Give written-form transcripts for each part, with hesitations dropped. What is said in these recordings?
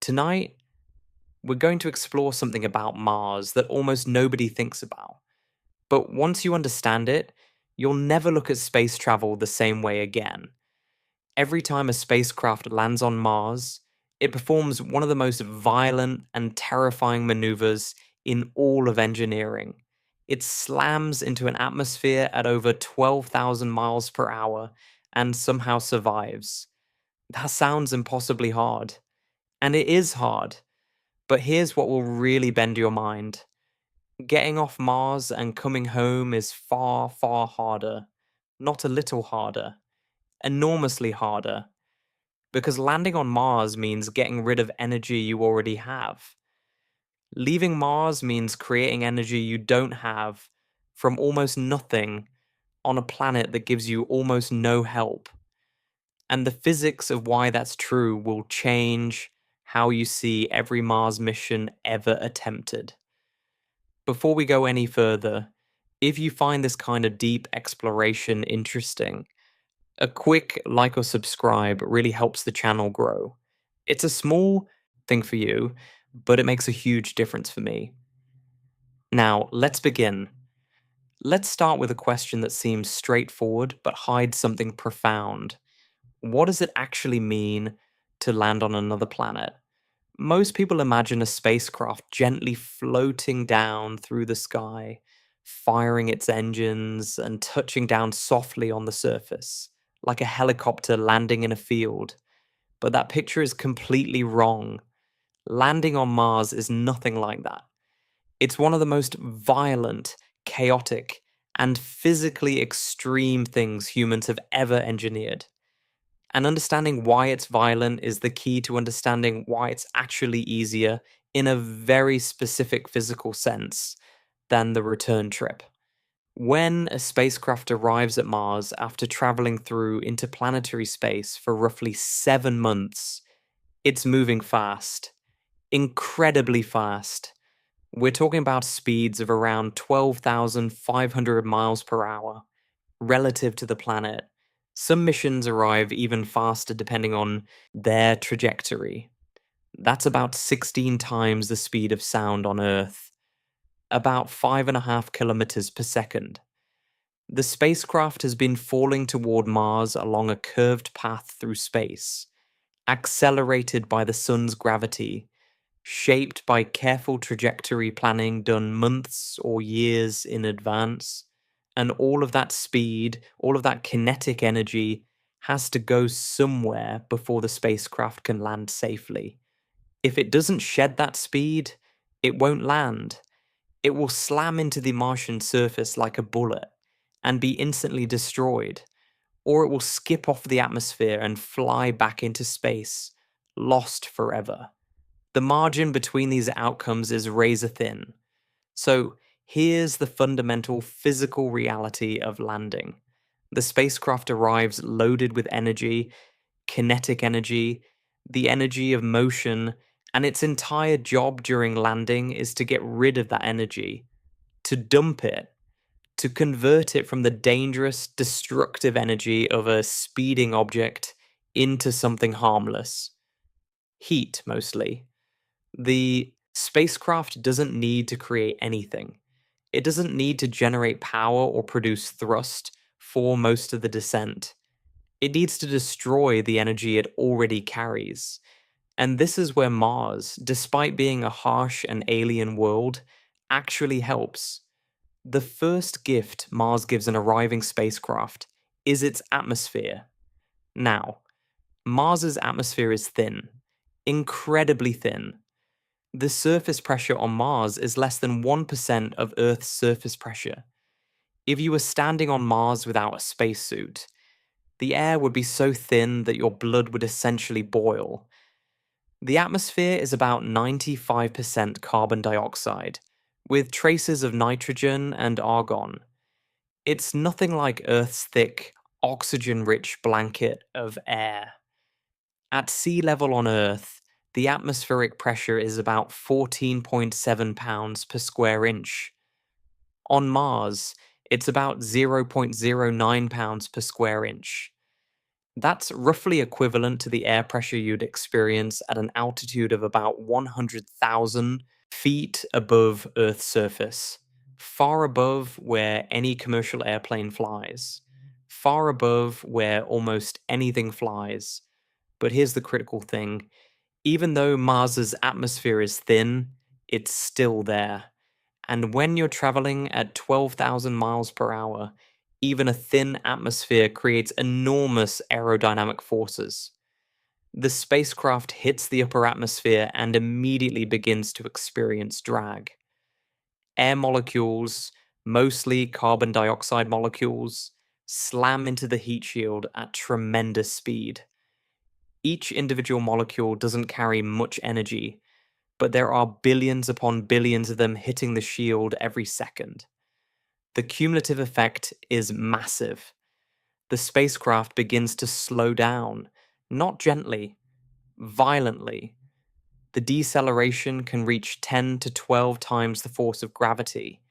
Tonight, we're going to explore something about Mars that almost nobody thinks about. But once you understand it, you'll never look at space travel the same way again. Every time a spacecraft lands on Mars, it performs one of the most violent and terrifying maneuvers in all of engineering. It slams into an atmosphere at over 12,000 miles per hour and somehow survives. That sounds impossibly hard. And it is hard. But here's what will really bend your mind. Getting off Mars and coming home is far, far harder. Not a little harder. Enormously harder. Because landing on Mars means getting rid of energy you already have. Leaving Mars means creating energy you don't have from almost nothing on a planet that gives you almost no help. And the physics of why that's true will change how you see every Mars mission ever attempted. Before we go any further, if you find this kind of deep exploration interesting, a quick like or subscribe really helps the channel grow. It's a small thing for you, but it makes a huge difference for me. Now, let's begin. Let's start with a question that seems straightforward but hides something profound. What does it actually mean to land on another planet? Most people imagine a spacecraft gently floating down through the sky, firing its engines and touching down softly on the surface, like a helicopter landing in a field. But that picture is completely wrong. Landing on Mars is nothing like that. It's one of the most violent, chaotic, and physically extreme things humans have ever engineered. And understanding why it's violent is the key to understanding why it's actually easier in a very specific physical sense than the return trip. When a spacecraft arrives at Mars after traveling through interplanetary space for roughly 7 months, it's moving fast, incredibly fast. We're talking about speeds of around 12,500 miles per hour relative to the planet. Some missions arrive even faster depending on their trajectory. That's about 16 times the speed of sound on Earth, about 5.5 kilometers per second. The spacecraft has been falling toward Mars along a curved path through space, accelerated by the sun's gravity, shaped by careful trajectory planning done months or years in advance. And all of that speed, all of that kinetic energy has to go somewhere before the spacecraft can land safely. If it doesn't shed that speed, it won't land. It will slam into the Martian surface like a bullet and be instantly destroyed, or it will skip off the atmosphere and fly back into space, lost forever. The margin between these outcomes is razor thin. So here's the fundamental physical reality of landing. The spacecraft arrives loaded with energy, kinetic energy, the energy of motion, and its entire job during landing is to get rid of that energy, to dump it, to convert it from the dangerous, destructive energy of a speeding object into something harmless. Heat, mostly. The spacecraft doesn't need to create anything. It doesn't need to generate power or produce thrust for most of the descent. It needs to destroy the energy it already carries. And this is where Mars, despite being a harsh and alien world, actually helps. The first gift Mars gives an arriving spacecraft is its atmosphere. Now, Mars's atmosphere is thin, incredibly thin. The surface pressure on Mars is less than 1% of Earth's surface pressure. If you were standing on Mars without a spacesuit, the air would be so thin that your blood would essentially boil. The atmosphere is about 95% carbon dioxide, with traces of nitrogen and argon. It's nothing like Earth's thick, oxygen-rich blanket of air. At sea level on Earth, the atmospheric pressure is about 14.7 pounds per square inch. On Mars, it's about 0.09 pounds per square inch. That's roughly equivalent to the air pressure you'd experience at an altitude of about 100,000 feet above Earth's surface, far above where any commercial airplane flies, far above where almost anything flies. But here's the critical thing: even though Mars's atmosphere is thin, it's still there. And when you're traveling at 12,000 miles per hour, even a thin atmosphere creates enormous aerodynamic forces. The spacecraft hits the upper atmosphere and immediately begins to experience drag. Air molecules, mostly carbon dioxide molecules, slam into the heat shield at tremendous speed. Each individual molecule doesn't carry much energy, but there are billions upon billions of them hitting the shield every second. The cumulative effect is massive. The spacecraft begins to slow down, not gently, violently. The deceleration can reach 10 to 12 times the force of gravity.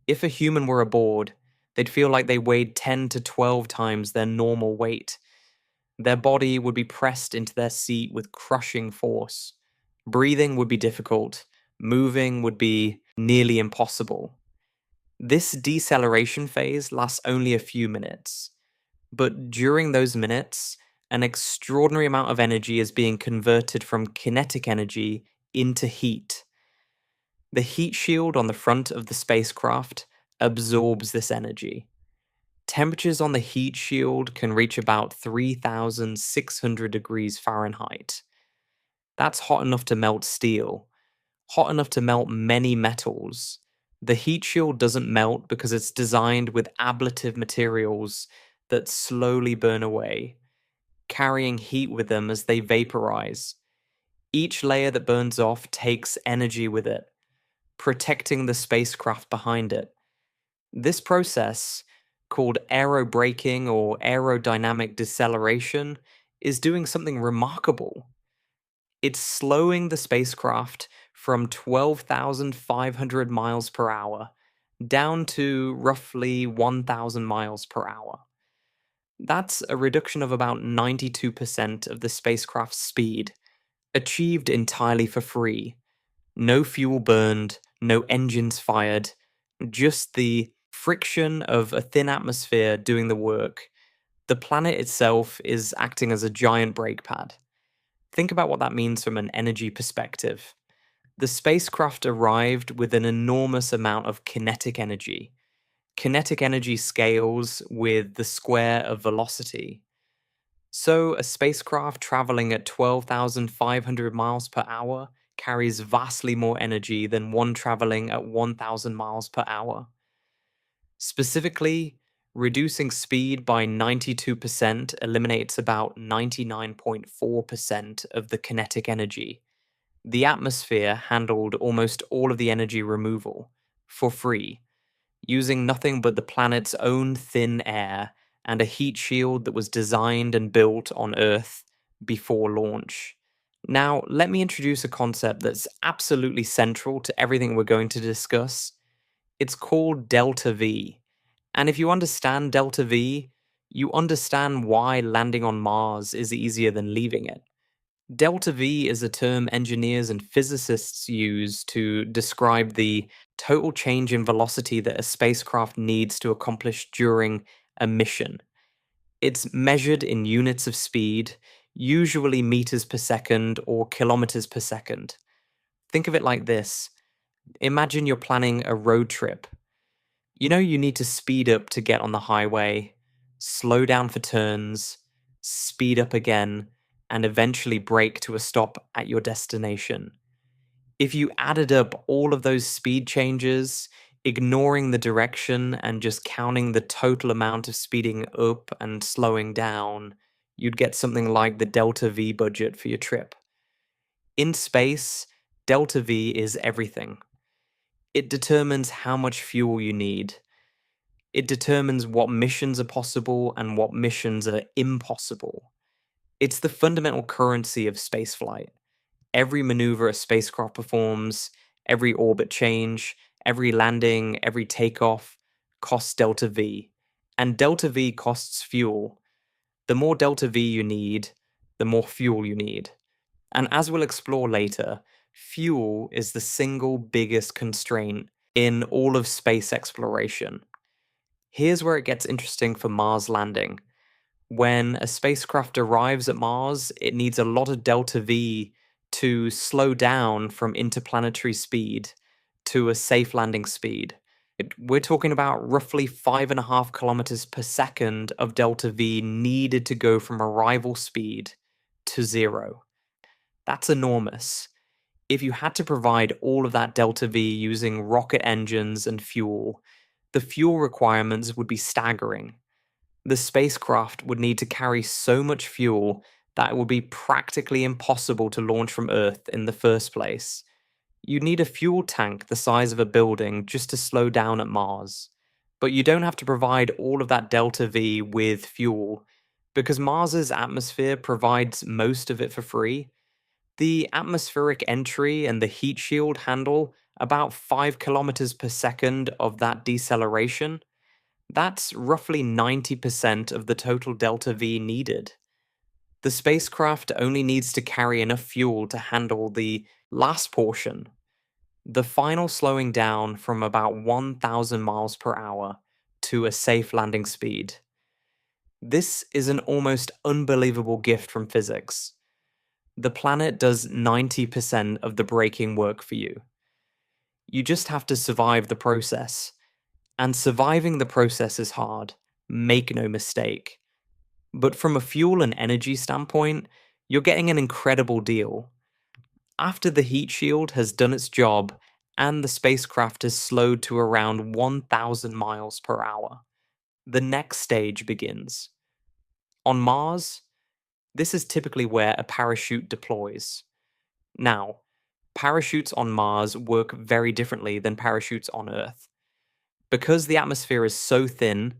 If a human were aboard, they'd feel like they weighed 10 to 12 times their normal weight. Their body would be pressed into their seat with crushing force. Breathing would be difficult. Moving would be nearly impossible. This deceleration phase lasts only a few minutes, but during those minutes, an extraordinary amount of energy is being converted from kinetic energy into heat. The heat shield on the front of the spacecraft absorbs this energy. Temperatures on the heat shield can reach about 3,600 degrees Fahrenheit. That's hot enough to melt steel, hot enough to melt many metals. The heat shield doesn't melt because it's designed with ablative materials that slowly burn away, carrying heat with them as they vaporize. Each layer that burns off takes energy with it, protecting the spacecraft behind it. This process, called aerobraking or aerodynamic deceleration, is doing something remarkable. It's slowing the spacecraft from 12,500 miles per hour down to roughly 1,000 miles per hour. That's a reduction of about 92% of the spacecraft's speed, achieved entirely for free. No fuel burned, no engines fired, just the friction of a thin atmosphere doing the work. The planet itself is acting as a giant brake pad. Think about what that means from an energy perspective. The spacecraft arrived with an enormous amount of kinetic energy. Kinetic energy scales with the square of velocity. So, a spacecraft traveling at 12,500 miles per hour carries vastly more energy than one traveling at 1,000 miles per hour. Specifically, reducing speed by 92% eliminates about 99.4% of the kinetic energy. The atmosphere handled almost all of the energy removal for free, using nothing but the planet's own thin air and a heat shield that was designed and built on Earth before launch. Now, let me introduce a concept that's absolutely central to everything we're going to discuss. It's called delta V. And if you understand delta V, you understand why landing on Mars is easier than leaving it. Delta V is a term engineers and physicists use to describe the total change in velocity that a spacecraft needs to accomplish during a mission. It's measured in units of speed, usually meters per second or kilometers per second. Think of it like this. Imagine you're planning a road trip. You know you need to speed up to get on the highway, slow down for turns, speed up again, and eventually brake to a stop at your destination. If you added up all of those speed changes, ignoring the direction and just counting the total amount of speeding up and slowing down, you'd get something like the delta V budget for your trip. In space, delta V is everything. It determines how much fuel you need. It determines what missions are possible and what missions are impossible. It's the fundamental currency of spaceflight. Every maneuver a spacecraft performs, every orbit change, every landing, every takeoff costs delta V. And delta V costs fuel. The more delta V you need, the more fuel you need. And as we'll explore later, fuel is the single biggest constraint in all of space exploration. Here's where it gets interesting for Mars landing. When a spacecraft arrives at Mars, it needs a lot of delta V to slow down from interplanetary speed to a safe landing speed. We're talking about roughly 5.5 kilometers per second of delta V needed to go from arrival speed to zero. That's enormous. If you had to provide all of that delta V using rocket engines and fuel, the fuel requirements would be staggering. The spacecraft would need to carry so much fuel that it would be practically impossible to launch from Earth in the first place. You'd need a fuel tank the size of a building just to slow down at Mars. But you don't have to provide all of that delta V with fuel, because Mars's atmosphere provides most of it for free. The atmospheric entry and the heat shield handle about 5 kilometers per second of that deceleration. That's roughly 90% of the total delta V needed. The spacecraft only needs to carry enough fuel to handle the last portion, the final slowing down from about 1,000 miles per hour to a safe landing speed. This is an almost unbelievable gift from physics. The planet does 90% of the braking work for you. You just have to survive the process. And surviving the process is hard, make no mistake. But from a fuel and energy standpoint, you're getting an incredible deal. After the heat shield has done its job and the spacecraft is slowed to around 1,000 miles per hour, the next stage begins. On Mars, this is typically where a parachute deploys. Now, parachutes on Mars work very differently than parachutes on Earth. Because the atmosphere is so thin,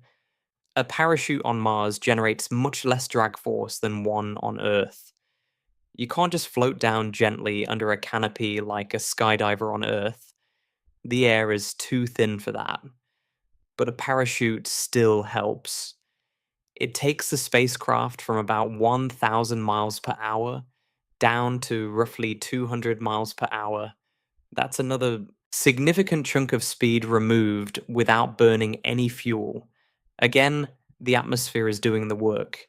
a parachute on Mars generates much less drag force than one on Earth. You can't just float down gently under a canopy like a skydiver on Earth. The air is too thin for that. But a parachute still helps. It takes the spacecraft from about 1,000 miles per hour down to roughly 200 miles per hour. That's another significant chunk of speed removed without burning any fuel. Again, the atmosphere is doing the work.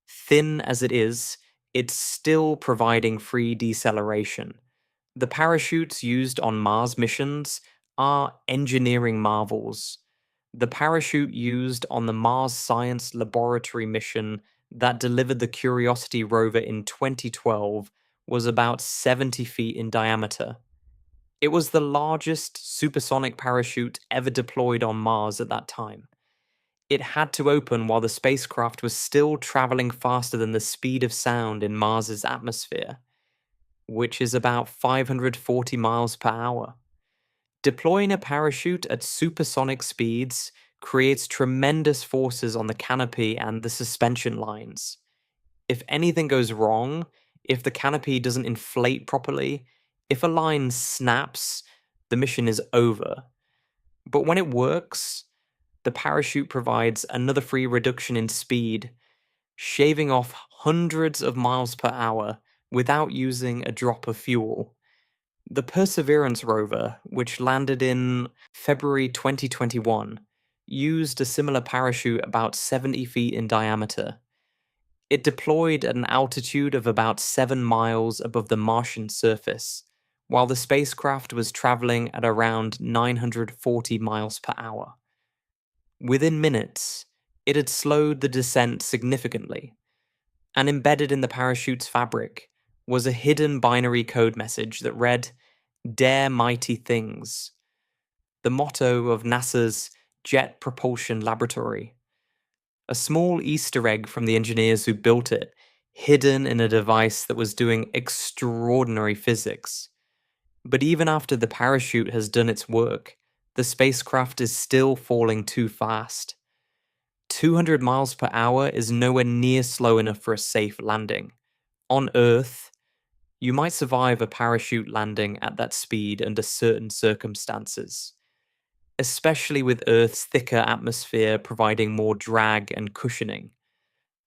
Thin as it is, it's still providing free deceleration. The parachutes used on Mars missions are engineering marvels. The parachute used on the Mars Science Laboratory mission that delivered the Curiosity rover in 2012 was about 70 feet in diameter. It was the largest supersonic parachute ever deployed on Mars at that time. It had to open while the spacecraft was still traveling faster than the speed of sound in Mars's atmosphere, which is about 540 miles per hour. Deploying a parachute at supersonic speeds creates tremendous forces on the canopy and the suspension lines. If anything goes wrong, if the canopy doesn't inflate properly, if a line snaps, the mission is over. But when it works, the parachute provides another free reduction in speed, shaving off hundreds of miles per hour without using a drop of fuel. The Perseverance rover, which landed in February 2021, used a similar parachute about 70 feet in diameter. It deployed at an altitude of about 7 miles above the Martian surface, while the spacecraft was traveling at around 940 miles per hour. Within minutes, it had slowed the descent significantly, and embedded in the parachute's fabric was a hidden binary code message that read, "Dare mighty things," the motto of NASA's Jet Propulsion Laboratory. A small Easter egg from the engineers who built it, hidden in a device that was doing extraordinary physics. But even after the parachute has done its work, the spacecraft is still falling too fast. 200 miles per hour is nowhere near slow enough for a safe landing. On Earth, you might survive a parachute landing at that speed under certain circumstances, especially with Earth's thicker atmosphere providing more drag and cushioning.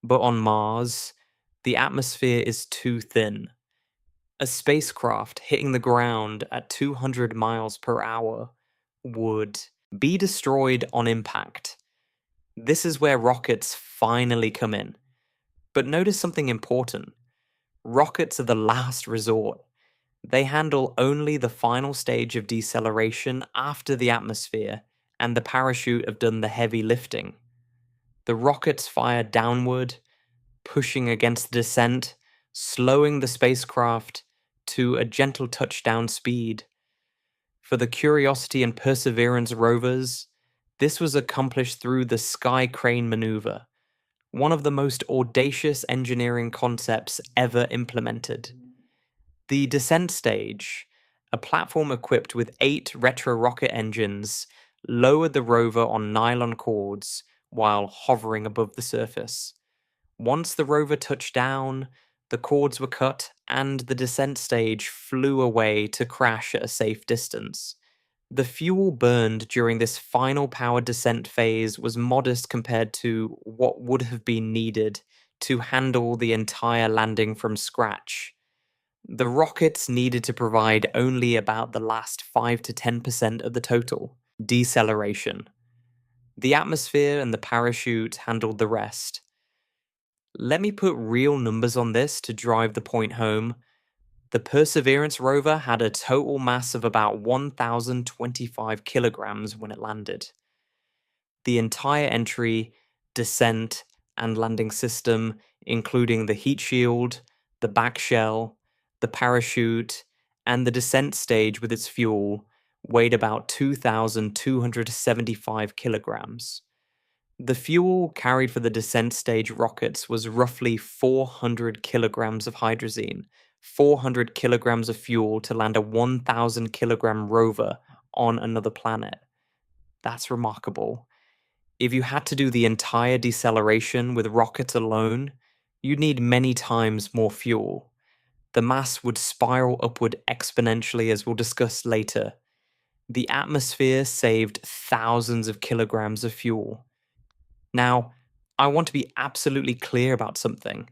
But on Mars, the atmosphere is too thin. A spacecraft hitting the ground at 200 miles per hour would be destroyed on impact. This is where rockets finally come in. But notice something important. Rockets are the last resort. They handle only the final stage of deceleration after the atmosphere and the parachute have done the heavy lifting. The rockets fire downward, pushing against the descent, slowing the spacecraft to a gentle touchdown speed. For the Curiosity and Perseverance rovers, this was accomplished through the sky crane maneuver, one of the most audacious engineering concepts ever implemented. The descent stage, a platform equipped with 8 retro rocket engines, lowered the rover on nylon cords while hovering above the surface. Once the rover touched down, the cords were cut and the descent stage flew away to crash at a safe distance. The fuel burned during this final powered descent phase was modest compared to what would have been needed to handle the entire landing from scratch. The rockets needed to provide only about the last 5 to 10% of the total deceleration. The atmosphere and the parachute handled the rest. Let me put real numbers on this to drive the point home. The Perseverance rover had a total mass of about 1,025 kilograms when it landed. The entire entry, descent, and landing system, including the heat shield, the back shell, the parachute, and the descent stage with its fuel, weighed about 2,275 kilograms. The fuel carried for the descent stage rockets was roughly 400 kilograms of hydrazine, 400 kilograms of fuel to land a 1,000 kilogram rover on another planet. That's remarkable. If you had to do the entire deceleration with rockets alone, you'd need many times more fuel. The mass would spiral upward exponentially, as we'll discuss later. The atmosphere saved thousands of kilograms of fuel. Now, I want to be absolutely clear about something.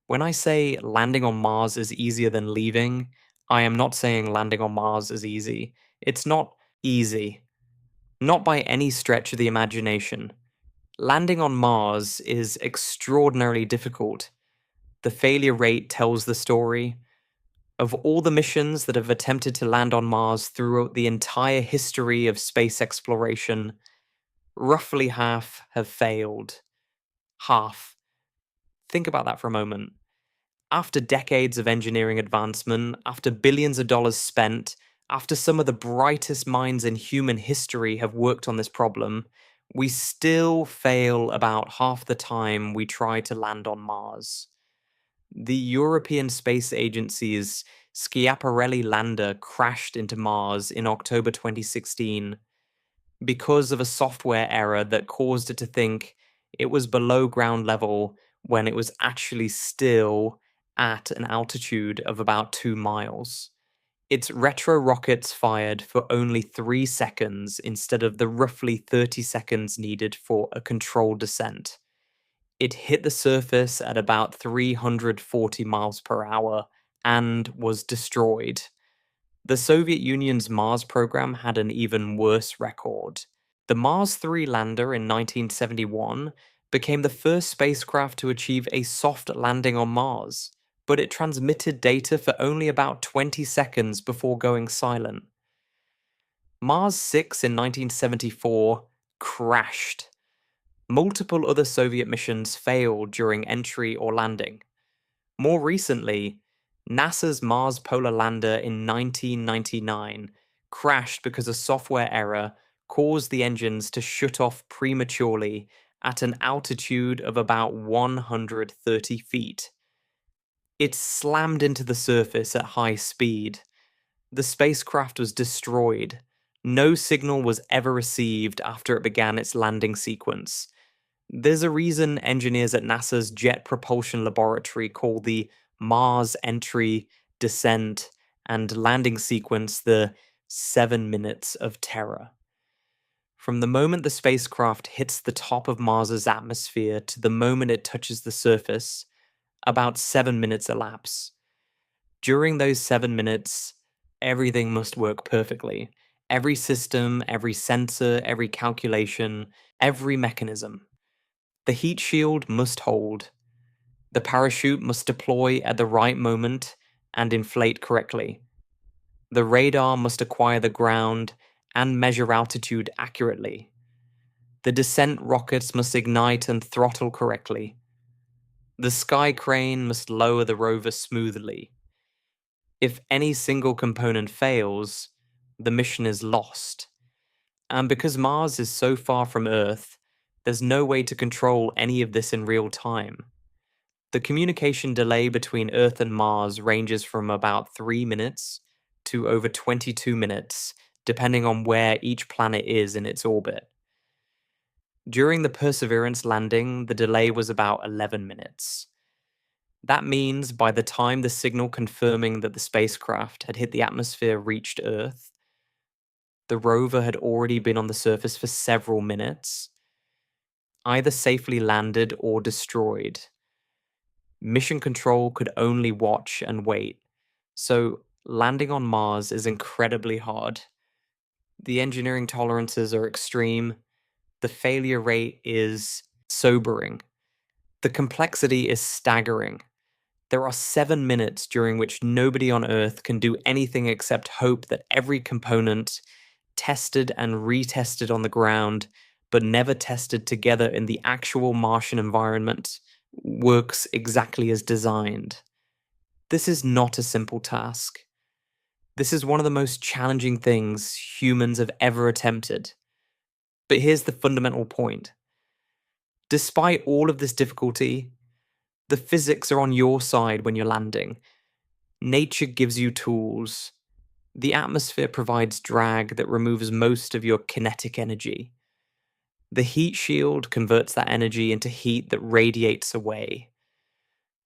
When I say landing on Mars is easier than leaving, I am not saying landing on Mars is easy. It's not easy. Not by any stretch of the imagination. Landing on Mars is extraordinarily difficult. The failure rate tells the story. Of all the missions that have attempted to land on Mars throughout the entire history of space exploration, roughly half have failed. Half. Think about that for a moment. After decades of engineering advancement, after billions of dollars spent, after some of the brightest minds in human history have worked on this problem, we still fail about half the time we try to land on Mars. The European Space Agency's Schiaparelli lander crashed into Mars in October 2016 because of a software error that caused it to think it was below ground level when it was actually still at an altitude of about 2 miles. Its retro rockets fired for only 3 seconds instead of the roughly 30 seconds needed for a controlled descent. It hit the surface at about 340 miles per hour and was destroyed. The Soviet Union's Mars program had an even worse record. The Mars 3 lander in 1971 became the first spacecraft to achieve a soft landing on Mars, but it transmitted data for only about 20 seconds before going silent. Mars 6 in 1974 crashed. Multiple other Soviet missions failed during entry or landing. More recently, NASA's Mars Polar Lander in 1999 crashed because a software error caused the engines to shut off prematurely at an altitude of about 130 feet. It slammed into the surface at high speed. The spacecraft was destroyed. No signal was ever received after it began its landing sequence. There's a reason engineers at NASA's Jet Propulsion Laboratory call the Mars entry, descent, and landing sequence the 7 minutes of terror. From the moment the spacecraft hits the top of Mars's atmosphere to the moment it touches the surface, about 7 minutes elapse. During those 7 minutes, everything must work perfectly. Every system, every sensor, every calculation, every mechanism. The heat shield must hold. The parachute must deploy at the right moment and inflate correctly. The radar must acquire the ground and measure altitude accurately. The descent rockets must ignite and throttle correctly. The sky crane must lower the rover smoothly. If any single component fails, the mission is lost. And because Mars is so far from Earth, there's no way to control any of this in real time. The communication delay between Earth and Mars ranges from about 3 minutes to over 22 minutes, depending on where each planet is in its orbit. During the Perseverance landing, the delay was about 11 minutes. That means by the time the signal confirming that the spacecraft had hit the atmosphere reached Earth, the rover had already been on the surface for several minutes, either safely landed or destroyed. Mission Control could only watch and wait, so landing on Mars is incredibly hard. The engineering tolerances are extreme, the failure rate is sobering, the complexity is staggering. There are 7 minutes during which nobody on Earth can do anything except hope that every component, tested and retested on the ground, but never tested together in the actual Martian environment, works exactly as designed. This is not a simple task. This is one of the most challenging things humans have ever attempted. But here's the fundamental point. Despite all of this difficulty, the physics are on your side when you're landing. Nature gives you tools. The atmosphere provides drag that removes most of your kinetic energy. The heat shield converts that energy into heat that radiates away.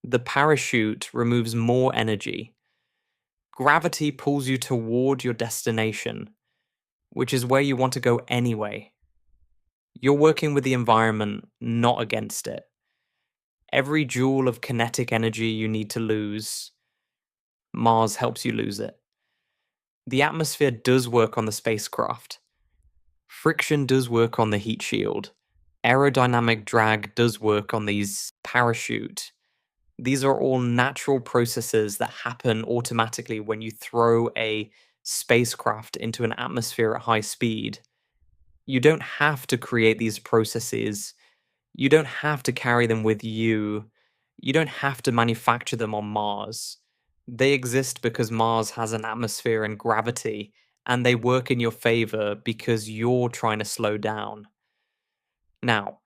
The parachute removes more energy. Gravity pulls you toward your destination, which is where you want to go anyway. You're working with the environment, not against it. Every joule of kinetic energy you need to lose, Mars helps you lose it. The atmosphere does work on the spacecraft. Friction does work on the heat shield. Aerodynamic drag does work on these parachute. These are all natural processes that happen automatically when you throw a spacecraft into an atmosphere at high speed. You don't have to create these processes. You don't have to carry them with you. You don't have to manufacture them on Mars. They exist because Mars has an atmosphere and gravity, and they work in your favor because you're trying to slow down. Now,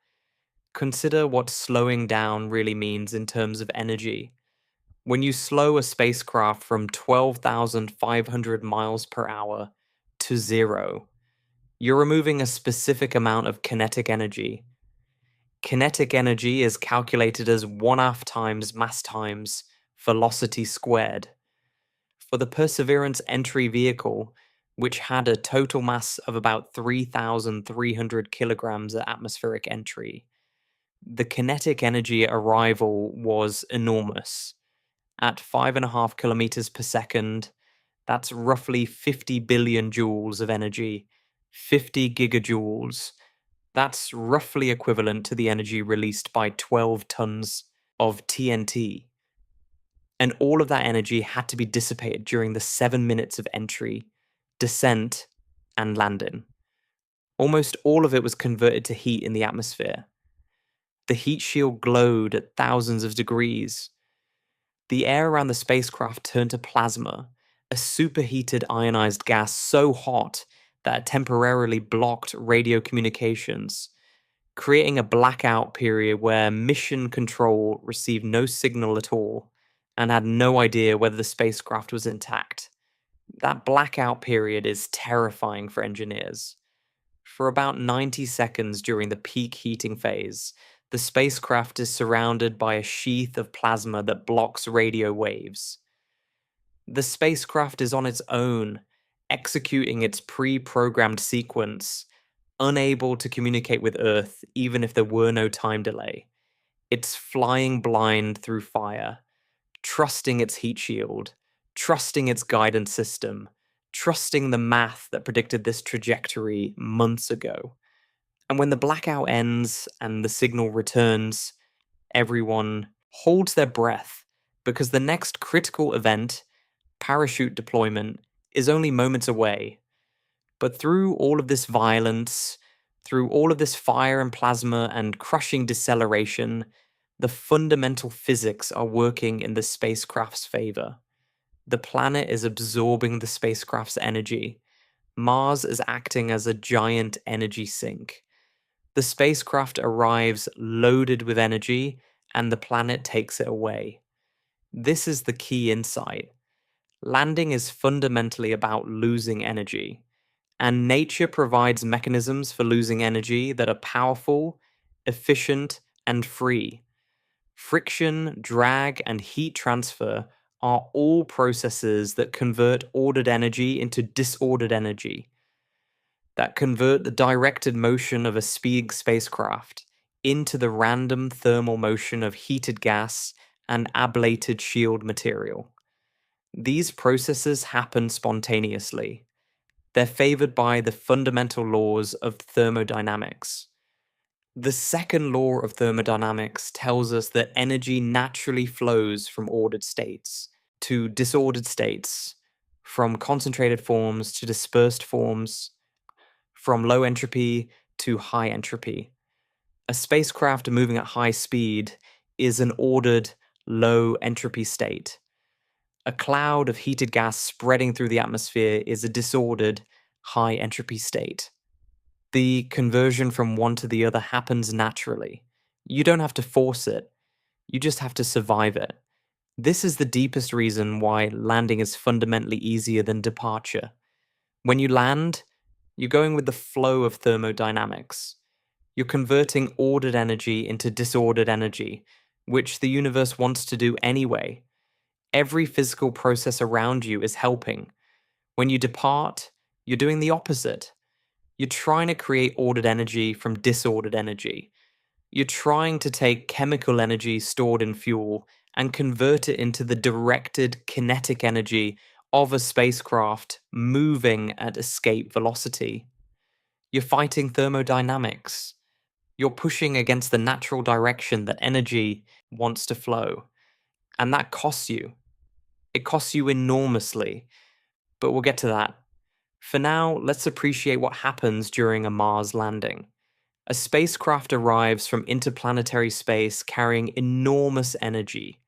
consider what slowing down really means in terms of energy. When you slow a spacecraft from 12,500 miles per hour to zero, you're removing a specific amount of kinetic energy. Kinetic energy is calculated as 1/2 times mass times velocity squared. For the Perseverance entry vehicle, which had a total mass of about 3,300 kilograms at atmospheric entry, the kinetic energy at arrival was enormous. At 5.5 kilometers per second, that's roughly 50 billion joules of energy, 50 gigajoules. That's roughly equivalent to the energy released by 12 tons of TNT. And all of that energy had to be dissipated during the 7 minutes of entry, descent, and landing. Almost all of it was converted to heat in the atmosphere. The heat shield glowed at thousands of degrees. The air around the spacecraft turned to plasma, a superheated ionized gas so hot that it temporarily blocked radio communications, creating a blackout period where mission control received no signal at all and had no idea whether the spacecraft was intact. That blackout period is terrifying for engineers. For about 90 seconds during the peak heating phase, the spacecraft is surrounded by a sheath of plasma that blocks radio waves. The spacecraft is on its own, executing its pre-programmed sequence, unable to communicate with Earth even if there were no time delay. It's flying blind through fire, trusting its heat shield, trusting its guidance system, trusting the math that predicted this trajectory months ago. And when the blackout ends and the signal returns, everyone holds their breath because the next critical event, parachute deployment, is only moments away. But through all of this violence, through all of this fire and plasma and crushing deceleration, the fundamental physics are working in the spacecraft's favor. The planet is absorbing the spacecraft's energy. Mars is acting as a giant energy sink. The spacecraft arrives loaded with energy, and the planet takes it away. This is the key insight. Landing is fundamentally about losing energy, and nature provides mechanisms for losing energy that are powerful, efficient, and free. Friction, drag, and heat transfer are all processes that convert ordered energy into disordered energy, that convert the directed motion of a speed spacecraft into the random thermal motion of heated gas and ablated shield material. These processes happen spontaneously. They're favored by the fundamental laws of thermodynamics. The second law of thermodynamics tells us that energy naturally flows from ordered states to disordered states, from concentrated forms to dispersed forms, from low entropy to high entropy. A spacecraft moving at high speed is an ordered, low entropy state. A cloud of heated gas spreading through the atmosphere is a disordered, high entropy state. The conversion from one to the other happens naturally. You don't have to force it, you just have to survive it. This is the deepest reason why landing is fundamentally easier than departure. When you land, you're going with the flow of thermodynamics. You're converting ordered energy into disordered energy, which the universe wants to do anyway. Every physical process around you is helping. When you depart, you're doing the opposite. You're trying to create ordered energy from disordered energy. You're trying to take chemical energy stored in fuel and convert it into the directed kinetic energy of a spacecraft moving at escape velocity. You're fighting thermodynamics. You're pushing against the natural direction that energy wants to flow. And that costs you. It costs you enormously. But we'll get to that. For now, let's appreciate what happens during a Mars landing. A spacecraft arrives from interplanetary space carrying enormous energy.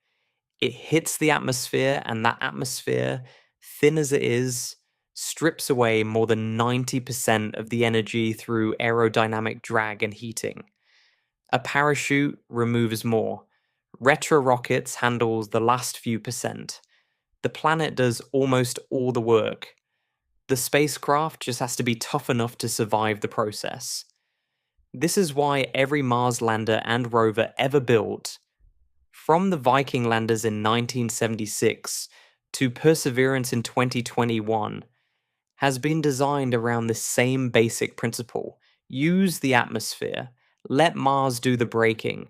It hits the atmosphere, and that atmosphere, thin as it is, strips away more than 90% of the energy through aerodynamic drag and heating. A parachute removes more. Retro rockets handles the last few percent. The planet does almost all the work. The spacecraft just has to be tough enough to survive the process. This is why every Mars lander and rover ever built, from the Viking landers in 1976 to Perseverance in 2021, has been designed around this same basic principle. Use the atmosphere, let Mars do the braking,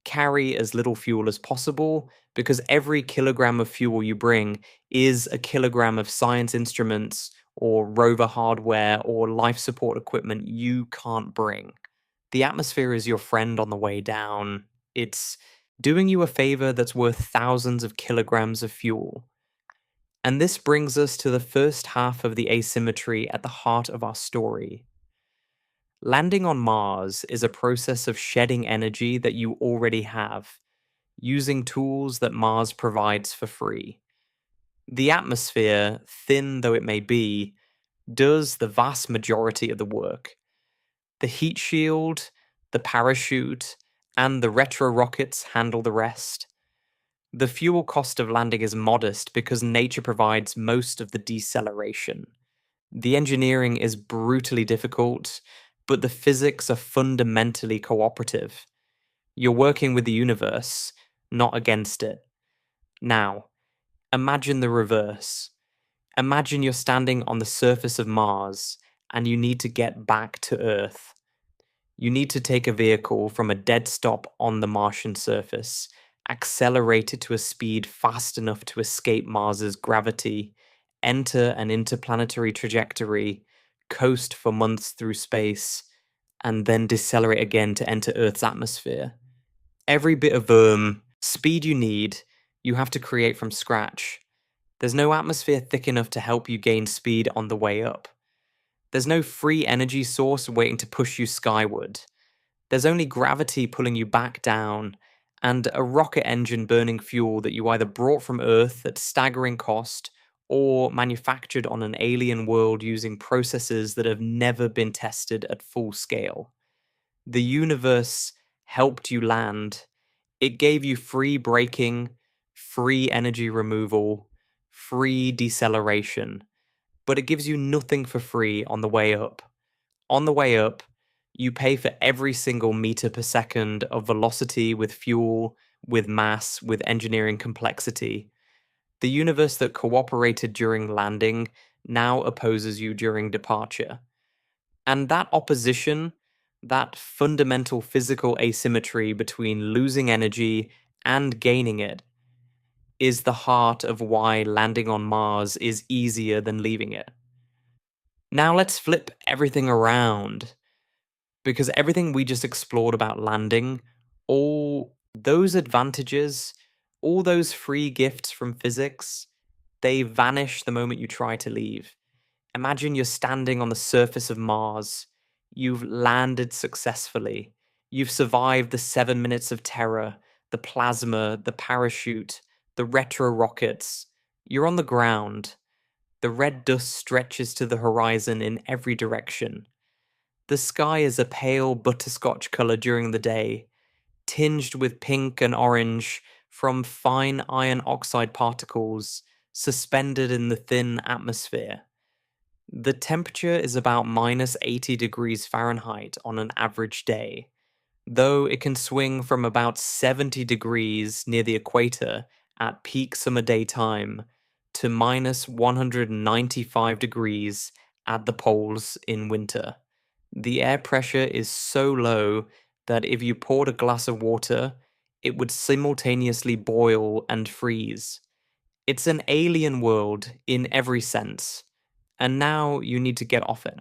carry as little fuel as possible, because every kilogram of fuel you bring is a kilogram of science instruments or rover hardware or life support equipment you can't bring. The atmosphere is your friend on the way down. It's doing you a favor that's worth thousands of kilograms of fuel. And this brings us to the first half of the asymmetry at the heart of our story. Landing on Mars is a process of shedding energy that you already have, using tools that Mars provides for free. The atmosphere, thin though it may be, does the vast majority of the work. The heat shield, the parachute, and the retro rockets handle the rest. The fuel cost of landing is modest because nature provides most of the deceleration. The engineering is brutally difficult, but the physics are fundamentally cooperative. You're working with the universe, not against it. Now, imagine the reverse. Imagine you're standing on the surface of Mars, and you need to get back to Earth. You need to take a vehicle from a dead stop on the Martian surface, accelerate it to a speed fast enough to escape Mars's gravity, enter an interplanetary trajectory, coast for months through space, and then decelerate again to enter Earth's atmosphere. Every bit of speed you need, you have to create from scratch. There's no atmosphere thick enough to help you gain speed on the way up. There's no free energy source waiting to push you skyward. There's only gravity pulling you back down, and a rocket engine burning fuel that you either brought from Earth at staggering cost or manufactured on an alien world using processes that have never been tested at full scale. The universe helped you land. It gave you free braking, free energy removal, free deceleration, but it gives you nothing for free on the way up. On the way up, you pay for every single meter per second of velocity with fuel, with mass, with engineering complexity. The universe that cooperated during landing now opposes you during departure. And that opposition, that fundamental physical asymmetry between losing energy and gaining it, is the heart of why landing on Mars is easier than leaving it. Now let's flip everything around, because everything we just explored about landing, all those advantages, all those free gifts from physics, they vanish the moment you try to leave. Imagine you're standing on the surface of Mars. You've landed successfully. You've survived the 7 minutes of terror, the plasma, the parachute, the retro rockets. You're on the ground. The red dust stretches to the horizon in every direction. The sky is a pale butterscotch color during the day, tinged with pink and orange from fine iron oxide particles suspended in the thin atmosphere. The temperature is about minus 80 degrees Fahrenheit on an average day, though it can swing from about 70 degrees near the equator at peak summer daytime to minus 195 degrees at the poles in winter. The air pressure is so low that if you poured a glass of water, it would simultaneously boil and freeze. It's an alien world in every sense, and now you need to get off it.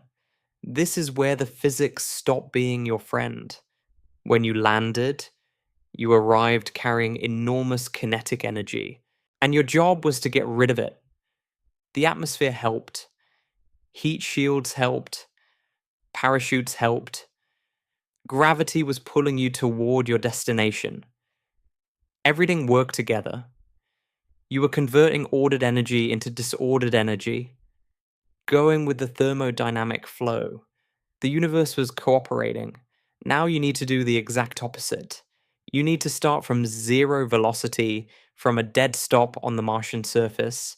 This is where the physics stop being your friend. When you landed, you arrived carrying enormous kinetic energy, and your job was to get rid of it. The atmosphere helped, heat shields helped, parachutes helped. Gravity was pulling you toward your destination. Everything worked together. You were converting ordered energy into disordered energy, going with the thermodynamic flow. The universe was cooperating. Now you need to do the exact opposite. You need to start from zero velocity, from a dead stop on the Martian surface,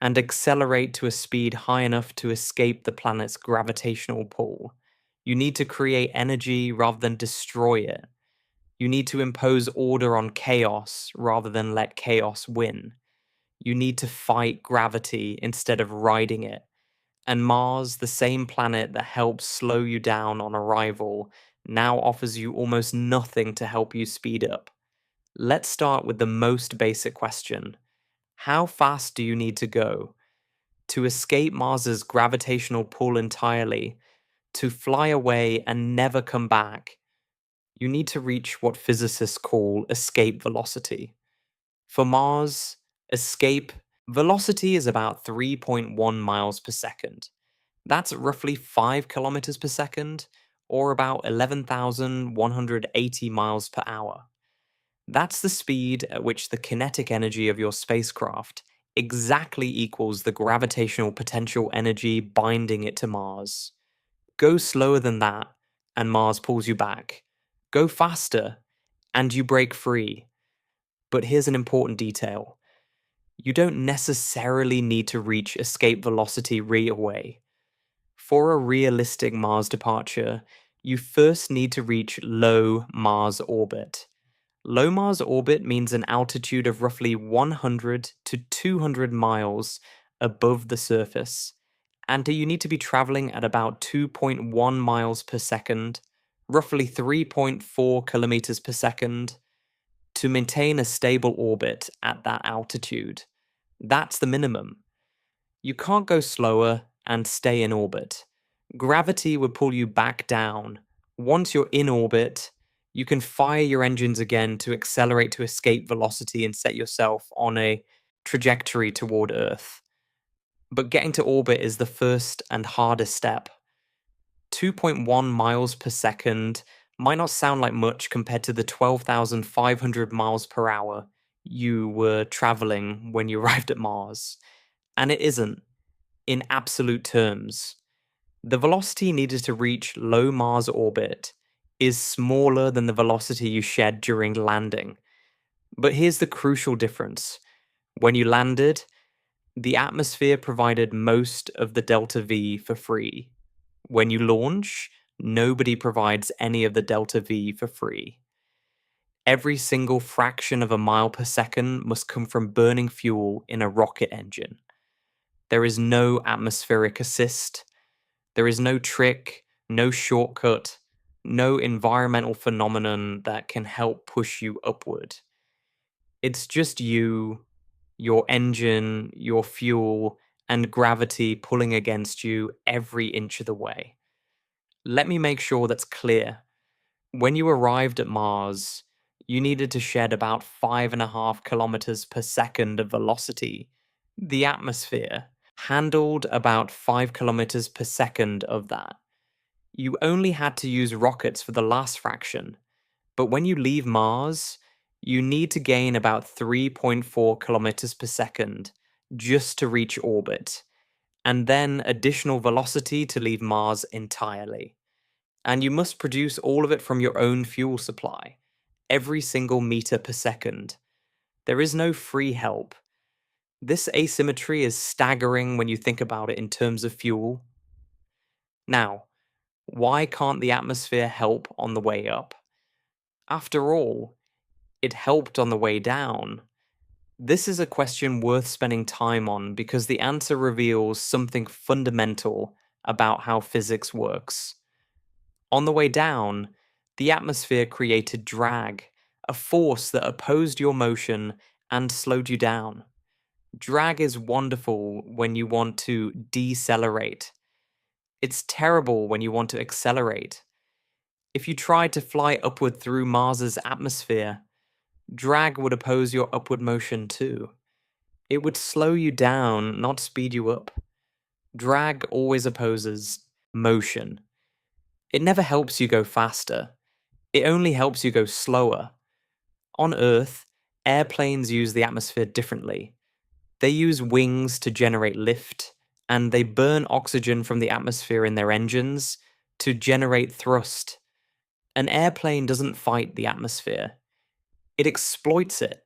and accelerate to a speed high enough to escape the planet's gravitational pull. You need to create energy rather than destroy it. You need to impose order on chaos rather than let chaos win. You need to fight gravity instead of riding it. And Mars, the same planet that helps slow you down on arrival, now offers you almost nothing to help you speed up. Let's start with the most basic question. How fast do you need to go? To escape Mars's gravitational pull entirely, to fly away and never come back, you need to reach what physicists call escape velocity. For Mars, escape velocity is about 3.1 miles per second. That's roughly 5 kilometers per second, or about 11,180 miles per hour. That's the speed at which the kinetic energy of your spacecraft exactly equals the gravitational potential energy binding it to Mars. Go slower than that, and Mars pulls you back. Go faster, and you break free. But here's an important detail. You don't necessarily need to reach escape velocity right away. For a realistic Mars departure, you first need to reach low Mars orbit. Low Mars orbit means an altitude of roughly 100 to 200 miles above the surface, And you need to be traveling at about 2.1 miles per second, roughly 3.4 kilometers per second, to maintain a stable orbit at that altitude. That's the minimum. You can't go slower and stay in orbit. Gravity would pull you back down. Once you're in orbit, you can fire your engines again to accelerate to escape velocity and set yourself on a trajectory toward Earth. But getting to orbit is the first and hardest step. 2.1 miles per second might not sound like much compared to the 12,500 miles per hour you were traveling when you arrived at Mars. And it isn't, in absolute terms. The velocity needed to reach low Mars orbit is smaller than the velocity you shed during landing. But here's the crucial difference. When you landed, the atmosphere provided most of the delta V for free. When you launch, nobody provides any of the delta V for free. Every single fraction of a mile per second must come from burning fuel in a rocket engine. There is no atmospheric assist. There is no trick, no shortcut, no environmental phenomenon that can help push you upward. It's just you, your engine, your fuel, and gravity pulling against you every inch of the way. Let me make sure that's clear. When you arrived at Mars, you needed to shed about 5.5 kilometers per second of velocity. The atmosphere handled about 5 kilometers per second of that. You only had to use rockets for the last fraction, but when you leave Mars, you need to gain about 3.4 kilometers per second just to reach orbit, and then additional velocity to leave Mars entirely. And you must produce all of it from your own fuel supply, every single meter per second. There is no free help. This asymmetry is staggering when you think about it in terms of fuel. Now, why can't the atmosphere help on the way up? After all, it helped on the way down. This is a question worth spending time on because the answer reveals something fundamental about how physics works. On the way down, the atmosphere created drag, a force that opposed your motion and slowed you down. Drag is wonderful when you want to decelerate. It's terrible when you want to accelerate. If you tried to fly upward through Mars's atmosphere, drag would oppose your upward motion too. It would slow you down, not speed you up. Drag always opposes motion. It never helps you go faster. It only helps you go slower. On Earth, airplanes use the atmosphere differently. They use wings to generate lift, and they burn oxygen from the atmosphere in their engines to generate thrust. An airplane doesn't fight the atmosphere. It exploits it.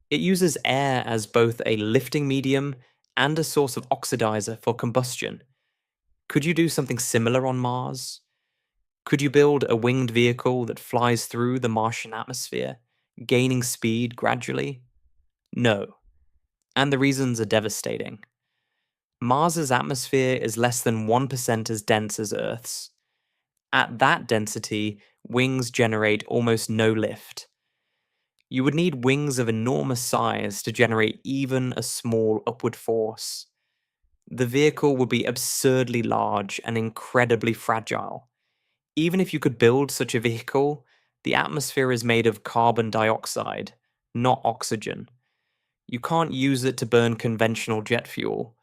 It uses air as both a lifting medium and a source of oxidizer for combustion. Could you do something similar on Mars? Could you build a winged vehicle that flies through the Martian atmosphere, gaining speed gradually? No. And the reasons are devastating. Mars's atmosphere is less than 1% as dense as Earth's. At that density, wings generate almost no lift. You would need wings of enormous size to generate even a small upward force. The vehicle would be absurdly large and incredibly fragile. Even if you could build such a vehicle, the atmosphere is made of carbon dioxide, not oxygen. You can't use it to burn conventional jet fuel.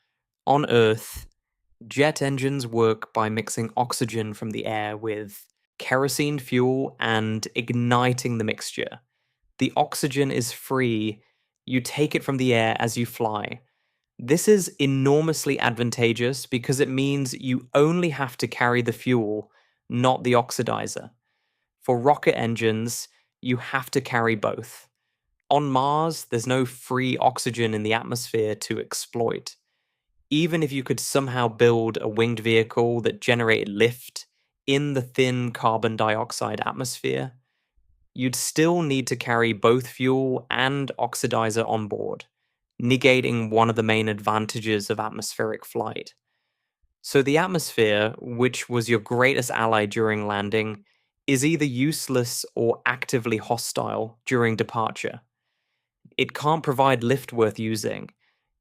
On Earth, jet engines work by mixing oxygen from the air with kerosene fuel and igniting the mixture. The oxygen is free. You take it from the air as you fly. This is enormously advantageous because it means you only have to carry the fuel, not the oxidizer. For rocket engines, you have to carry both. On Mars, there's no free oxygen in the atmosphere to exploit. Even if you could somehow build a winged vehicle that generated lift in the thin carbon dioxide atmosphere, you'd still need to carry both fuel and oxidizer on board, negating one of the main advantages of atmospheric flight. So the atmosphere, which was your greatest ally during landing, is either useless or actively hostile during departure. It can't provide lift worth using.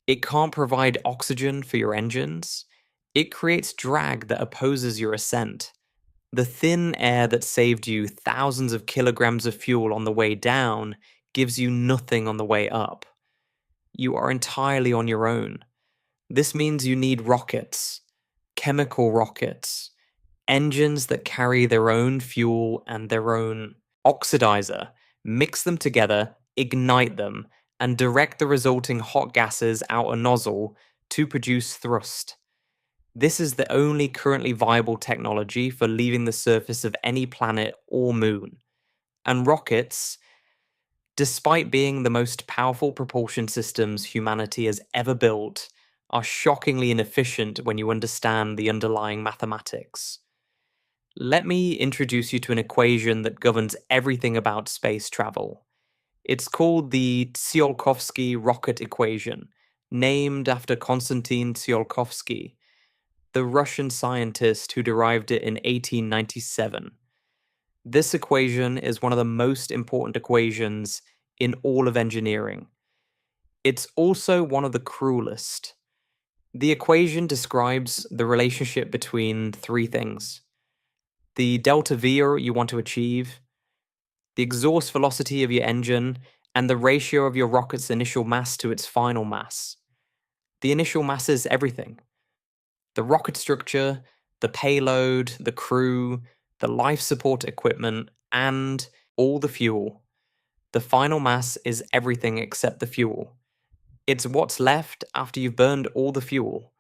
It can't provide oxygen for your engines. It creates drag that opposes your ascent. The thin air that saved you thousands of kilograms of fuel on the way down gives you nothing on the way up. You are entirely on your own. This means you need rockets, chemical rockets, engines that carry their own fuel and their own oxidizer, mix them together, ignite them, and direct the resulting hot gases out a nozzle to produce thrust. This is the only currently viable technology for leaving the surface of any planet or moon. And rockets, despite being the most powerful propulsion systems humanity has ever built, are shockingly inefficient when you understand the underlying mathematics. Let me introduce you to an equation that governs everything about space travel. It's called the Tsiolkovsky rocket equation, named after Konstantin Tsiolkovsky, the Russian scientist who derived it in 1897. This equation is one of the most important equations in all of engineering. It's also one of the cruelest. The equation describes the relationship between three things: the delta V you want to achieve, the exhaust velocity of your engine, and the ratio of your rocket's initial mass to its final mass. The initial mass is everything: the rocket structure, the payload, the crew, the life support equipment, and all the fuel. The final mass is everything except the fuel. It's what's left after you've burned all the fuel.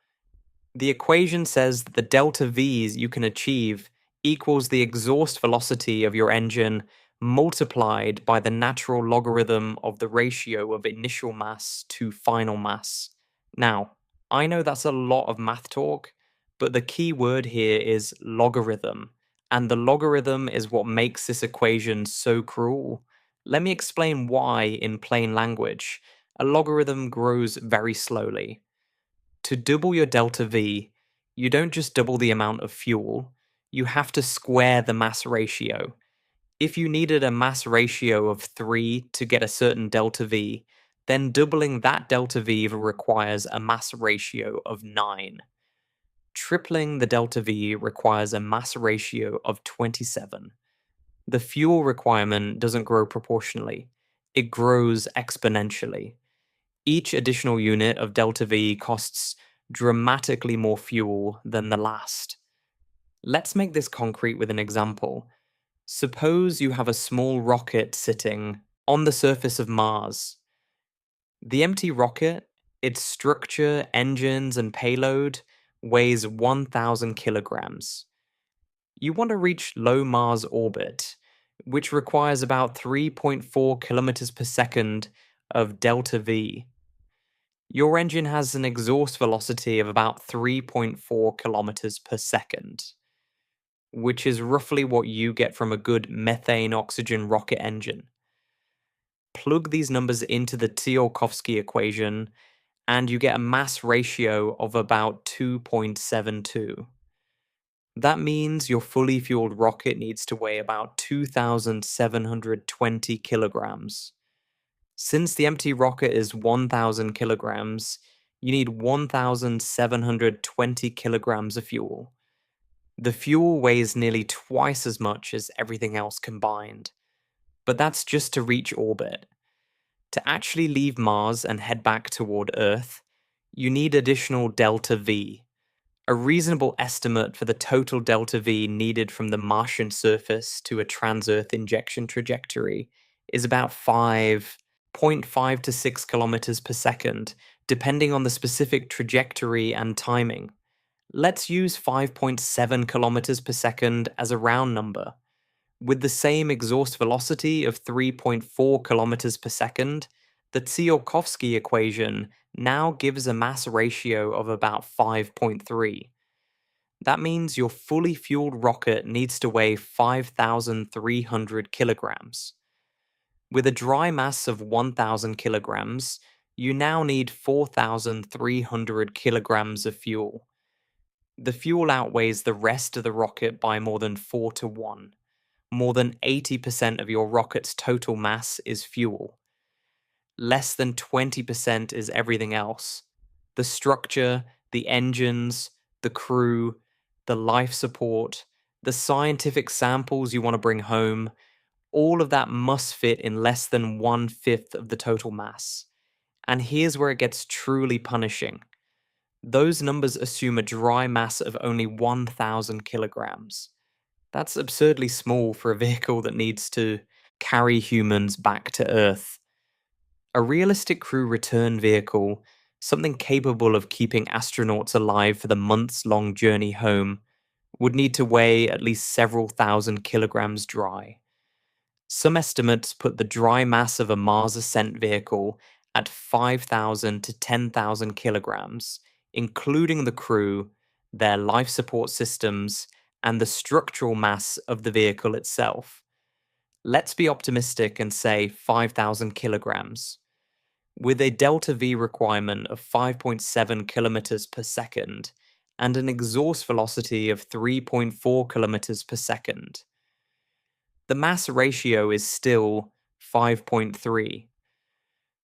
The equation says that the delta V's you can achieve equals the exhaust velocity of your engine multiplied by the natural logarithm of the ratio of initial mass to final mass. Now, I know that's a lot of math talk, but the key word here is logarithm, and the logarithm is what makes this equation so cruel. Let me explain why in plain language. A logarithm grows very slowly. To double your delta V, you don't just double the amount of fuel, you have to square the mass ratio. If you needed a mass ratio of 3 to get a certain delta V, then doubling that delta V requires a mass ratio of 9. Tripling the delta V requires a mass ratio of 27. The fuel requirement doesn't grow proportionally, it grows exponentially. Each additional unit of delta V costs dramatically more fuel than the last. Let's make this concrete with an example. Suppose you have a small rocket sitting on the surface of Mars. The empty rocket, its structure, engines, and payload weighs 1,000 kilograms. You want to reach low Mars orbit, which requires about 3.4 kilometers per second of delta V. Your engine has an exhaust velocity of about 3.4 kilometers per second, which is roughly what you get from a good methane oxygen rocket engine. Plug these numbers into the Tsiolkovsky equation, and you get a mass ratio of about 2.72. That means your fully fueled rocket needs to weigh about 2,720 kilograms. Since the empty rocket is 1,000 kilograms, you need 1,720 kilograms of fuel. The fuel weighs nearly twice as much as everything else combined. But that's just to reach orbit. To actually leave Mars and head back toward Earth, you need additional delta V. A reasonable estimate for the total delta V needed from the Martian surface to a trans-Earth injection trajectory is about 5.5 to 6 kilometers per second, depending on the specific trajectory and timing. Let's use 5.7 kilometers per second as a round number. With the same exhaust velocity of 3.4 kilometers per second, the Tsiolkovsky equation now gives a mass ratio of about 5.3. That means your fully fueled rocket needs to weigh 5,300 kilograms. With a dry mass of 1,000 kilograms, you now need 4,300 kilograms of fuel. The fuel outweighs the rest of the rocket by more than 4 to 1. More than 80% of your rocket's total mass is fuel. Less than 20% is everything else: the structure, the engines, the crew, the life support, the scientific samples you want to bring home. All of that must fit in less than 1/5 of the total mass. And here's where it gets truly punishing. Those numbers assume a dry mass of only 1,000 kilograms. That's absurdly small for a vehicle that needs to carry humans back to Earth. A realistic crew return vehicle, something capable of keeping astronauts alive for the months-long journey home, would need to weigh at least several thousand kilograms dry. Some estimates put the dry mass of a Mars ascent vehicle at 5,000 to 10,000 kilograms, including the crew, their life support systems, and the structural mass of the vehicle itself. Let's be optimistic and say 5,000 kilograms. With a delta V requirement of 5.7 kilometers per second and an exhaust velocity of 3.4 kilometers per second, the mass ratio is still 5.3.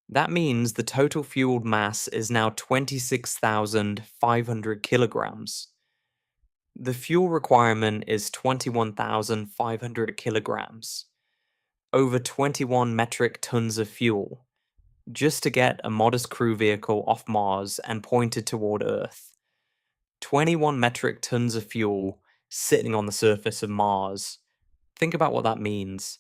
That means the total fueled mass is now 26,500 kilograms. The fuel requirement is 21,500 kilograms, over 21 metric tons of fuel, just to get a modest crew vehicle off Mars and pointed toward Earth. 21 metric tons of fuel sitting on the surface of Mars. Think about what that means.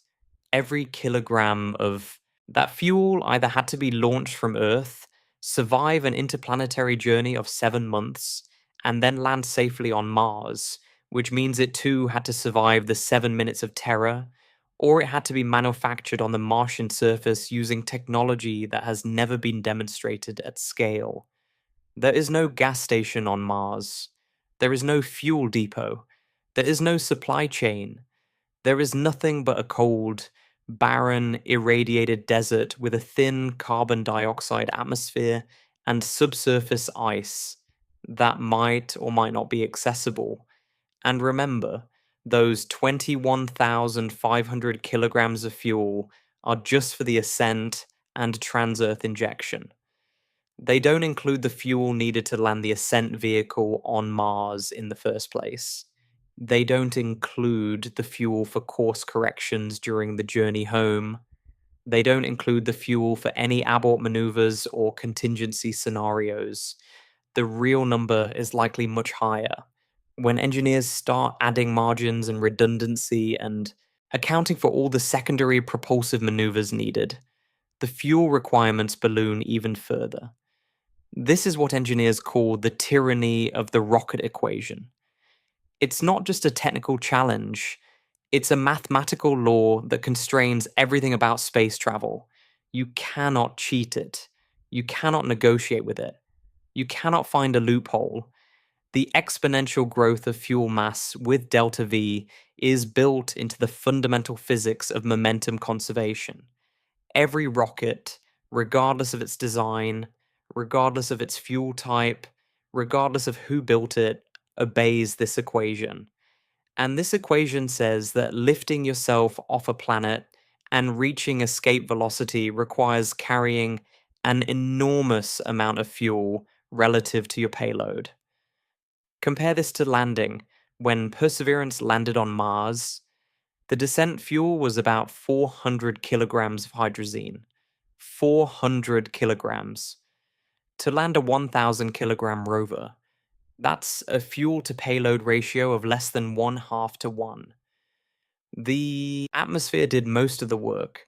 Every kilogram of that fuel either had to be launched from Earth, survive an interplanetary journey of 7 months, and then land safely on Mars, which means it too had to survive the 7 minutes of terror, or it had to be manufactured on the Martian surface using technology that has never been demonstrated at scale. There is no gas station on Mars. There is no fuel depot. There is no supply chain. There is nothing but a cold, barren, irradiated desert with a thin carbon dioxide atmosphere and subsurface ice that might or might not be accessible. And remember, those 21,500 kilograms of fuel are just for the ascent and trans-Earth injection. They don't include the fuel needed to land the ascent vehicle on Mars in the first place. They don't include the fuel for course corrections during the journey home. They don't include the fuel for any abort maneuvers or contingency scenarios. The real number is likely much higher. When engineers start adding margins and redundancy and accounting for all the secondary propulsive maneuvers needed, the fuel requirements balloon even further. This is what engineers call the tyranny of the rocket equation. It's not just a technical challenge, it's a mathematical law that constrains everything about space travel. You cannot cheat it. You cannot negotiate with it. You cannot find a loophole. The exponential growth of fuel mass with delta V is built into the fundamental physics of momentum conservation. Every rocket, regardless of its design, regardless of its fuel type, regardless of who built it, obeys this equation. And this equation says that lifting yourself off a planet and reaching escape velocity requires carrying an enormous amount of fuel relative to your payload. Compare this to landing. When Perseverance landed on Mars, the descent fuel was about 400 kilograms of hydrazine. 400 kilograms. To land a 1,000 kilogram rover, that's a fuel to payload ratio of less than 1/2 to 1. The atmosphere did most of the work.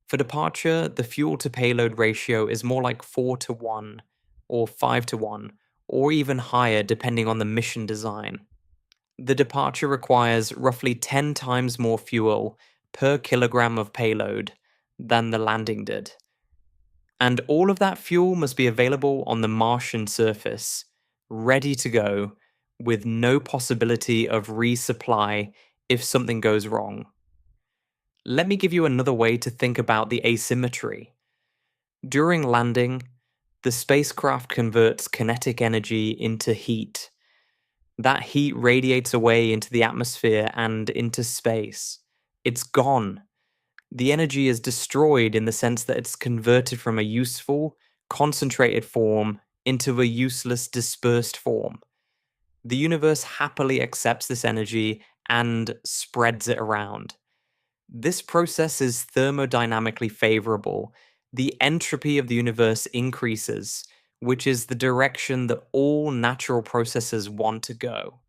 For departure, the fuel to payload ratio is more like 4 to 1, or 5 to 1, or even higher depending on the mission design. The departure requires roughly 10 times more fuel per kilogram of payload than the landing did. And all of that fuel must be available on the Martian surface, ready to go, with no possibility of resupply if something goes wrong. Let me give you another way to think about the asymmetry. During landing, the spacecraft converts kinetic energy into heat. That heat radiates away into the atmosphere and into space. It's gone. The energy is destroyed in the sense that it's converted from a useful, concentrated form into a useless, dispersed form. The universe happily accepts this energy and spreads it around. This process is thermodynamically favorable. The entropy of the universe increases, which is the direction that all natural processes want to go.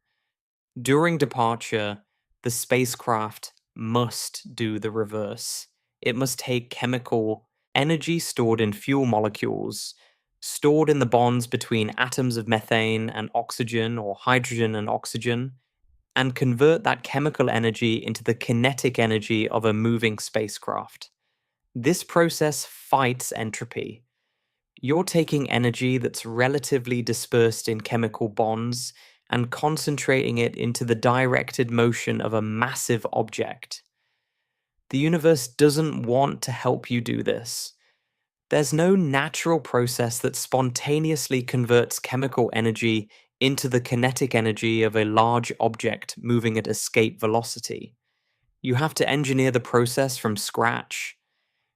During departure, the spacecraft must do the reverse. It must take chemical energy stored in fuel molecules, stored in the bonds between atoms of methane and oxygen or hydrogen and oxygen, and convert that chemical energy into the kinetic energy of a moving spacecraft. This process fights entropy. You're taking energy that's relatively dispersed in chemical bonds and concentrating it into the directed motion of a massive object. The universe doesn't want to help you do this. There's no natural process that spontaneously converts chemical energy into the kinetic energy of a large object moving at escape velocity. You have to engineer the process from scratch.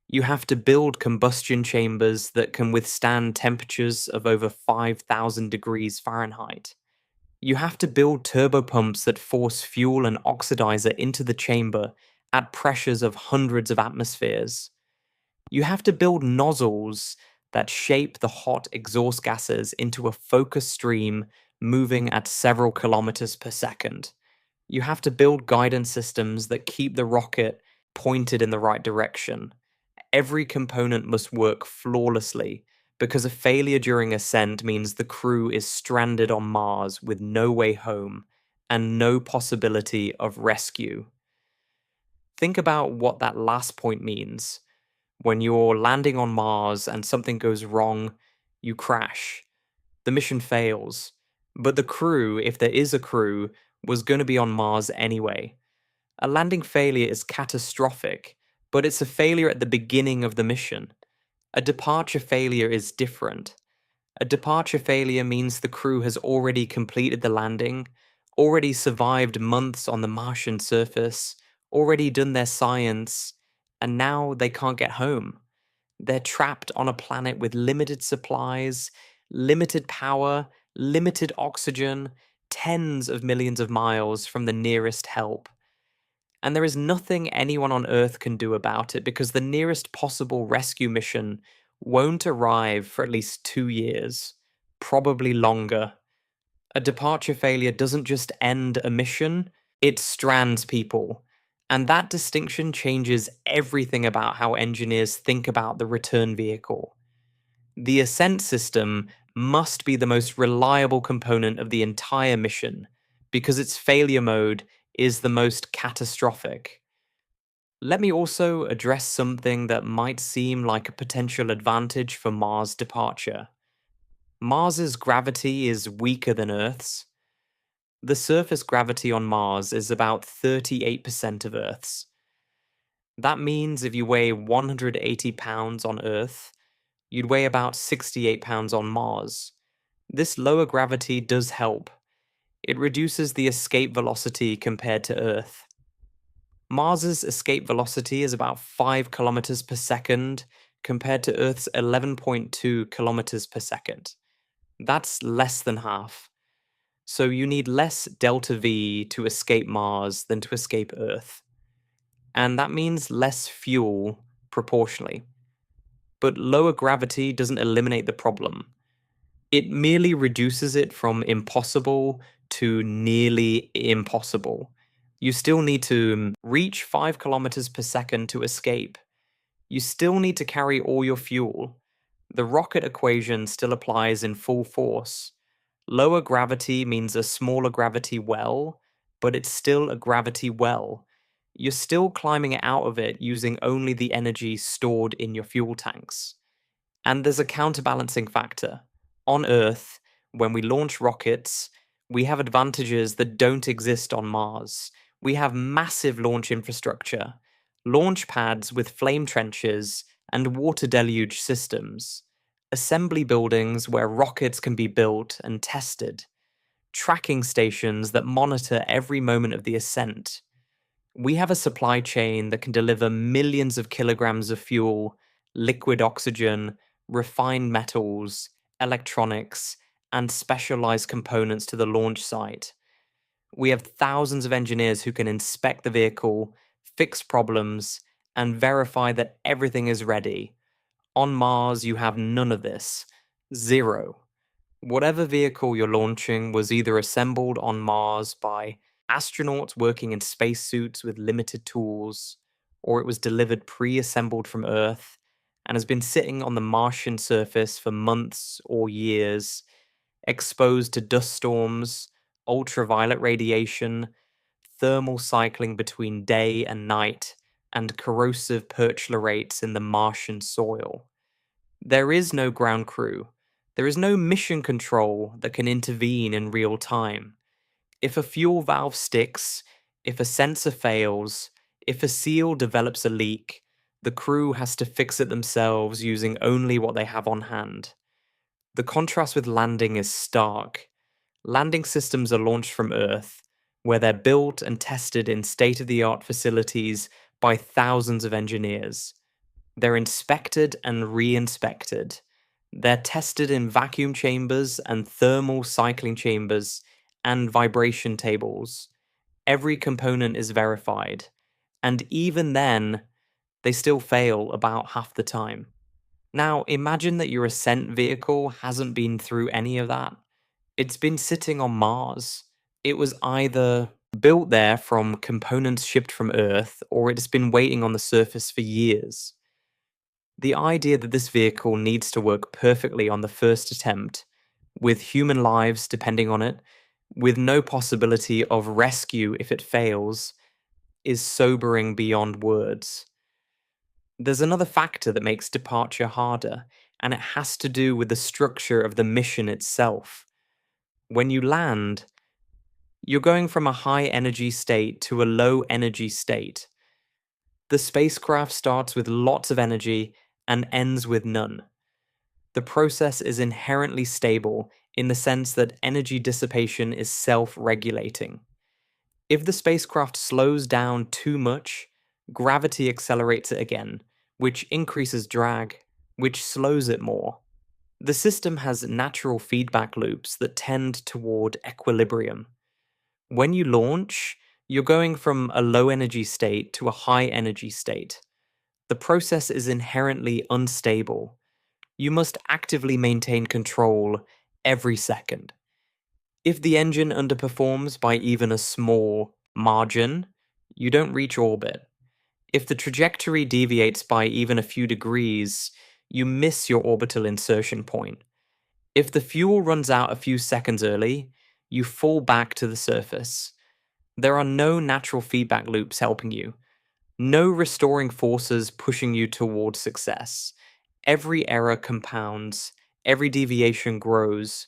You have to build combustion chambers that can withstand temperatures of over 5,000 degrees Fahrenheit. You have to build turbopumps that force fuel and oxidizer into the chamber at pressures of hundreds of atmospheres. You have to build nozzles that shape the hot exhaust gases into a focused stream moving at several kilometers per second. You have to build guidance systems that keep the rocket pointed in the right direction. Every component must work flawlessly because a failure during ascent means the crew is stranded on Mars with no way home and no possibility of rescue. Think about what that last point means. When you're landing on Mars and something goes wrong, you crash. The mission fails. But the crew, if there is a crew, was going to be on Mars anyway. A landing failure is catastrophic, but it's a failure at the beginning of the mission. A departure failure is different. A departure failure means the crew has already completed the landing, already survived months on the Martian surface, already done their science, and now they can't get home. They're trapped on a planet with limited supplies, limited power, limited oxygen, tens of millions of miles from the nearest help. And there is nothing anyone on Earth can do about it because the nearest possible rescue mission won't arrive for at least 2 years, probably longer. A departure failure doesn't just end a mission, it strands people. And that distinction changes everything about how engineers think about the return vehicle. The ascent system must be the most reliable component of the entire mission because its failure mode is the most catastrophic. Let me also address something that might seem like a potential advantage for Mars departure. Mars's gravity is weaker than Earth's. The surface gravity on Mars is about 38% of Earth's. That means if you weigh 180 pounds on Earth, you'd weigh about 68 pounds on Mars. This lower gravity does help. It reduces the escape velocity compared to Earth. Mars's escape velocity is about 5 kilometers per second compared to Earth's 11.2 kilometers per second. That's less than half. So you need less delta V to escape Mars than to escape Earth. And that means less fuel proportionally. But lower gravity doesn't eliminate the problem. It merely reduces it from impossible to nearly impossible. You still need to reach 5 kilometers per second to escape. You still need to carry all your fuel. The rocket equation still applies in full force. Lower gravity means a smaller gravity well, but it's still a gravity well. You're still climbing out of it using only the energy stored in your fuel tanks. And there's a counterbalancing factor. On Earth, when we launch rockets, we have advantages that don't exist on Mars. We have massive launch infrastructure, launch pads with flame trenches, and water deluge systems, assembly buildings where rockets can be built and tested. tracking stations that monitor every moment of the ascent. We have a supply chain that can deliver millions of kilograms of fuel, liquid oxygen, refined metals, electronics, and specialized components to the launch site. We have thousands of engineers who can inspect the vehicle, fix problems, and verify that everything is ready. On Mars, you have none of this. Zero. Whatever vehicle you're launching was either assembled on Mars by astronauts working in spacesuits with limited tools, or it was delivered pre assembled from Earth and has been sitting on the Martian surface for months or years, exposed to dust storms, ultraviolet radiation, thermal cycling between day and night, and corrosive perchlorates in the Martian soil. There is no ground crew. There is no mission control that can intervene in real time. If a fuel valve sticks, if a sensor fails, if a seal develops a leak, the crew has to fix it themselves using only what they have on hand. The contrast with landing is stark. Landing systems are launched from Earth, where they're built and tested in state of the art facilities by thousands of engineers. They're inspected and re inspected. They're tested in vacuum chambers and thermal cycling chambers and vibration tables. Every component is verified. And even then, they still fail about half the time. Now, imagine that your ascent vehicle hasn't been through any of that. It's been sitting on Mars. It was either built there from components shipped from Earth, or it's been waiting on the surface for years. The idea that this vehicle needs to work perfectly on the first attempt, with human lives depending on it, with no possibility of rescue if it fails, is sobering beyond words. There's another factor that makes departure harder, and it has to do with the structure of the mission itself. When you land, you're going from a high energy state to a low energy state. The spacecraft starts with lots of energy and ends with none. The process is inherently stable in the sense that energy dissipation is self-regulating. If the spacecraft slows down too much, gravity accelerates it again, which increases drag, which slows it more. The system has natural feedback loops that tend toward equilibrium. When you launch, you're going from a low energy state to a high energy state. The process is inherently unstable. You must actively maintain control every second. If the engine underperforms by even a small margin, you don't reach orbit. If the trajectory deviates by even a few degrees, you miss your orbital insertion point. If the fuel runs out a few seconds early, you fall back to the surface. There are no natural feedback loops helping you. No restoring forces pushing you towards success. Every error compounds, every deviation grows.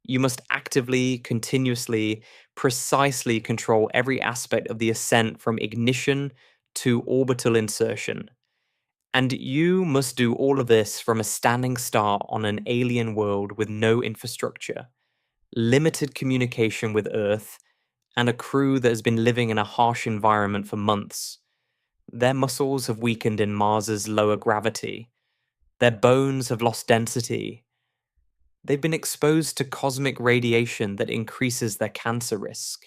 You must actively, continuously, precisely control every aspect of the ascent from ignition to orbital insertion. And you must do all of this from a standing start on an alien world with no infrastructure, limited communication with Earth, and a crew that has been living in a harsh environment for months. Their muscles have weakened in Mars's lower gravity. Their bones have lost density. They've been exposed to cosmic radiation that increases their cancer risk.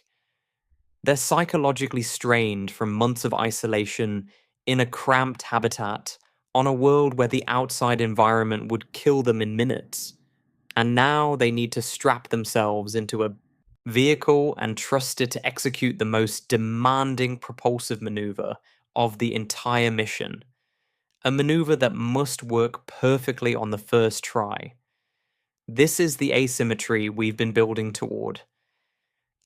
They're psychologically strained from months of isolation in a cramped habitat on a world where the outside environment would kill them in minutes. And now they need to strap themselves into a vehicle and trust it to execute the most demanding propulsive maneuver of the entire mission. A maneuver that must work perfectly on the first try. This is the asymmetry we've been building toward.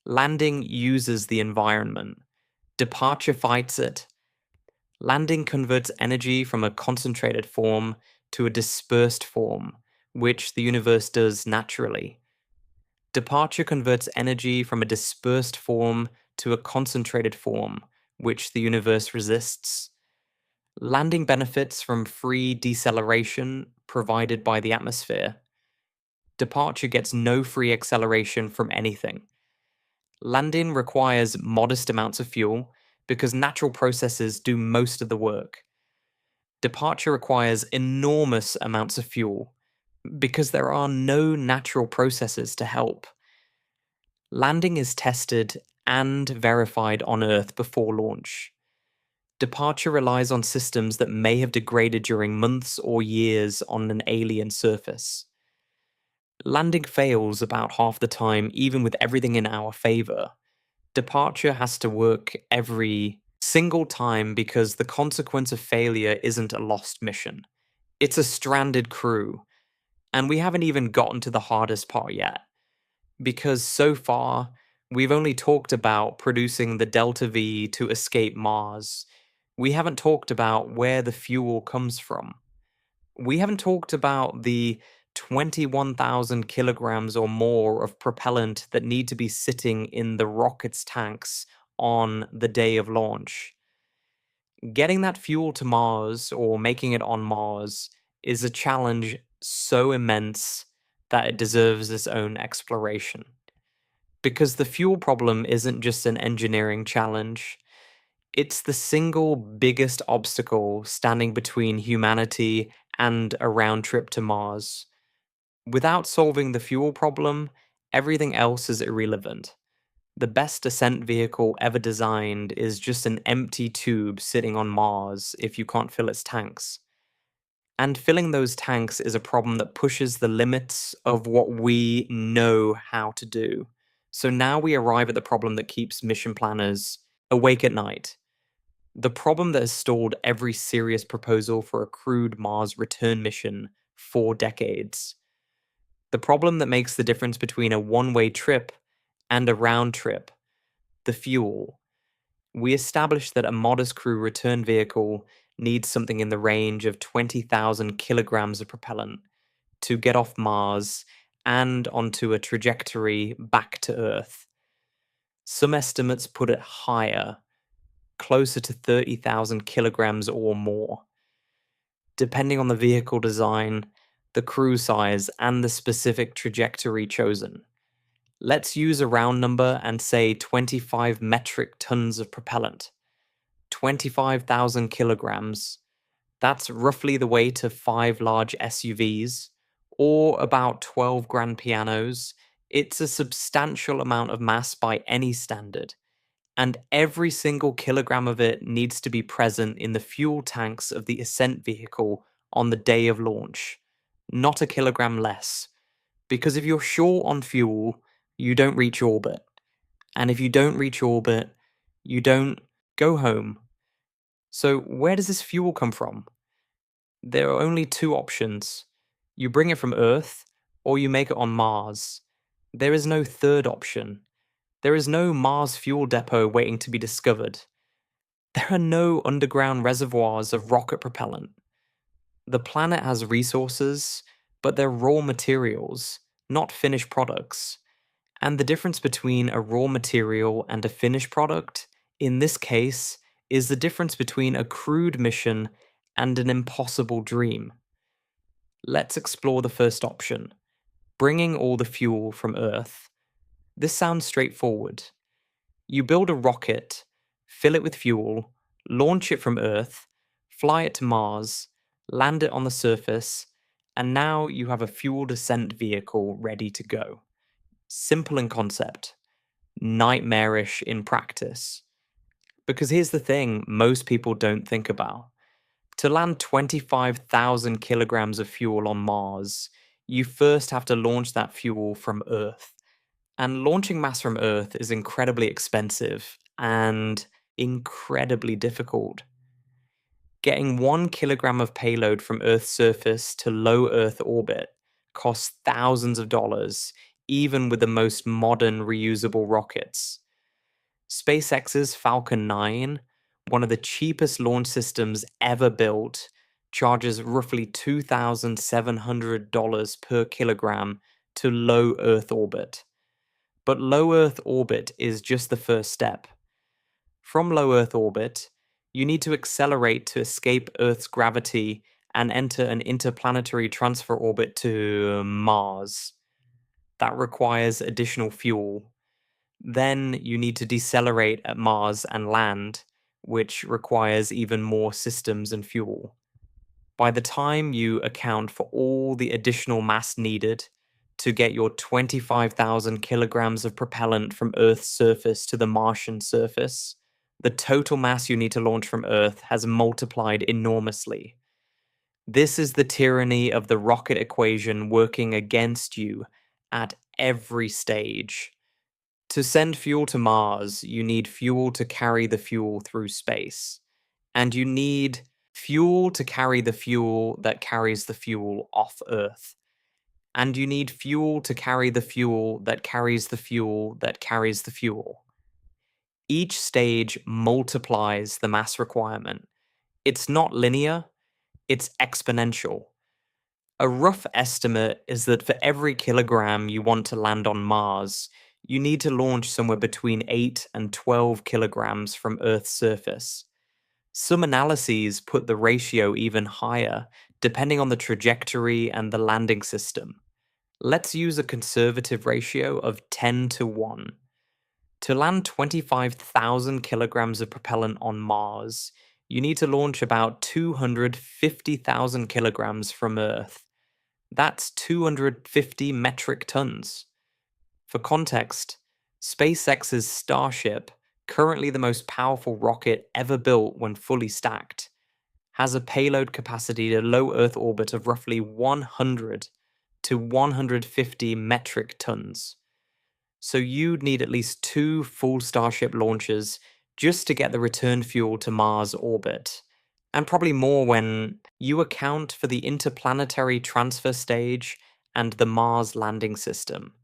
Landing uses the environment. Departure fights it. Landing converts energy from a concentrated form to a dispersed form, which the universe does naturally. Departure converts energy from a dispersed form to a concentrated form, which the universe resists. Landing benefits from free deceleration provided by the atmosphere. Departure gets no free acceleration from anything. Landing requires modest amounts of fuel because natural processes do most of the work. Departure requires enormous amounts of fuel because there are no natural processes to help. Landing is tested and verified on Earth before launch. Departure relies on systems that may have degraded during months or years on an alien surface. Landing fails about half the time, even with everything in our favor. Departure has to work every single time because the consequence of failure isn't a lost mission. It's a stranded crew. And we haven't even gotten to the hardest part yet. Because so far, we've only talked about producing the Delta V to escape Mars. We haven't talked about where the fuel comes from. We haven't talked about the 21,000 kilograms or more of propellant that need to be sitting in the rocket's tanks on the day of launch. Getting that fuel to Mars or making it on Mars is a challenge so immense that it deserves its own exploration. Because the fuel problem isn't just an engineering challenge, it's the single biggest obstacle standing between humanity and a round trip to Mars. Without solving the fuel problem, everything else is irrelevant. The best ascent vehicle ever designed is just an empty tube sitting on Mars if you can't fill its tanks. And filling those tanks is a problem that pushes the limits of what we know how to do. So now we arrive at the problem that keeps mission planners awake at night. The problem that has stalled every serious proposal for a crewed Mars return mission for decades. The problem that makes the difference between a one-way trip and a round trip. The fuel. We established that a modest crew return vehicle needs something in the range of 20,000 kilograms of propellant to get off Mars and onto a trajectory back to Earth. Some estimates put it higher, closer to 30,000 kilograms or more. Depending on the vehicle design, the crew size, and the specific trajectory chosen. Let's use a round number and say 25 metric tons of propellant. 25,000 kilograms. That's roughly the weight of 5 large SUVs, or about 12 grand pianos. It's a substantial amount of mass by any standard, and every single kilogram of it needs to be present in the fuel tanks of the ascent vehicle on the day of launch, not a kilogram less. Because if you're short on fuel, you don't reach orbit. And if you don't reach orbit, you don't go home. So where does this fuel come from? There are only two options. You bring it from Earth, or you make it on Mars. There is no third option. There is no Mars fuel depot waiting to be discovered. There are no underground reservoirs of rocket propellant. The planet has resources, but they're raw materials, not finished products. And the difference between a raw material and a finished product, in this case, is the difference between a crewed mission and an impossible dream. Let's explore the first option, bringing all the fuel from Earth. This sounds straightforward. You build a rocket, fill it with fuel, launch it from Earth, fly it to Mars, land it on the surface, and now you have a fuel descent vehicle ready to go. Simple in concept, nightmarish in practice. Because here's the thing most people don't think about. To land 25,000 kilograms of fuel on Mars, you first have to launch that fuel from Earth. And launching mass from Earth is incredibly expensive and incredibly difficult. Getting 1 kilogram of payload from Earth's surface to low Earth orbit costs thousands of dollars, even with the most modern reusable rockets. SpaceX's Falcon 9, one of the cheapest launch systems ever built, charges roughly $2,700 per kilogram to low Earth orbit. But low Earth orbit is just the first step. From low Earth orbit, you need to accelerate to escape Earth's gravity and enter an interplanetary transfer orbit to Mars. That requires additional fuel. Then you need to decelerate at Mars and land, which requires even more systems and fuel. By the time you account for all the additional mass needed to get your 25,000 kilograms of propellant from Earth's surface to the Martian surface, the total mass you need to launch from Earth has multiplied enormously. This is the tyranny of the rocket equation working against you at every stage. To send fuel to Mars, you need fuel to carry the fuel through space. And you need fuel to carry the fuel that carries the fuel off Earth. And you need fuel to carry the fuel that carries the fuel that carries the fuel. Each stage multiplies the mass requirement. It's not linear, it's exponential. A rough estimate is that for every kilogram you want to land on Mars, you need to launch somewhere between 8 and 12 kilograms from Earth's surface. Some analyses put the ratio even higher, depending on the trajectory and the landing system. Let's use a conservative ratio of 10 to 1. To land 25,000 kilograms of propellant on Mars, you need to launch about 250,000 kilograms from Earth. That's 250 metric tons. For context, SpaceX's Starship, currently the most powerful rocket ever built when fully stacked, has a payload capacity to low Earth orbit of roughly 100 to 150 metric tons. So you'd need at least 2 full Starship launches just to get the return fuel to Mars orbit, and probably more when you account for the interplanetary transfer stage and the Mars landing system.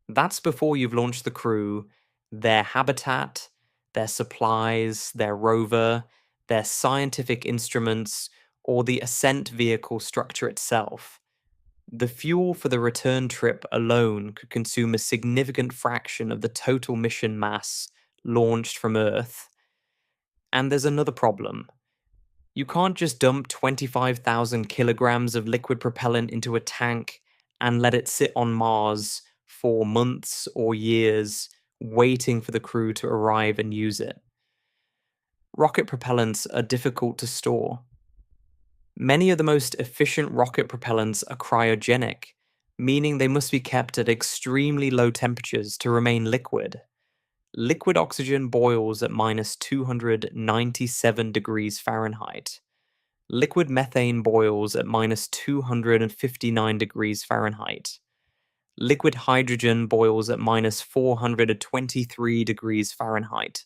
That's before you've launched the crew, their habitat, their supplies, their rover, their scientific instruments, or the ascent vehicle structure itself. The fuel for the return trip alone could consume a significant fraction of the total mission mass launched from Earth. And there's another problem. You can't just dump 25,000 kilograms of liquid propellant into a tank and let it sit on Mars for months or years, waiting for the crew to arrive and use it. Rocket propellants are difficult to store. Many of the most efficient rocket propellants are cryogenic, meaning they must be kept at extremely low temperatures to remain liquid. Liquid oxygen boils at minus 297 degrees Fahrenheit. Liquid methane boils at minus 259 degrees Fahrenheit. Liquid hydrogen boils at minus 423 degrees Fahrenheit.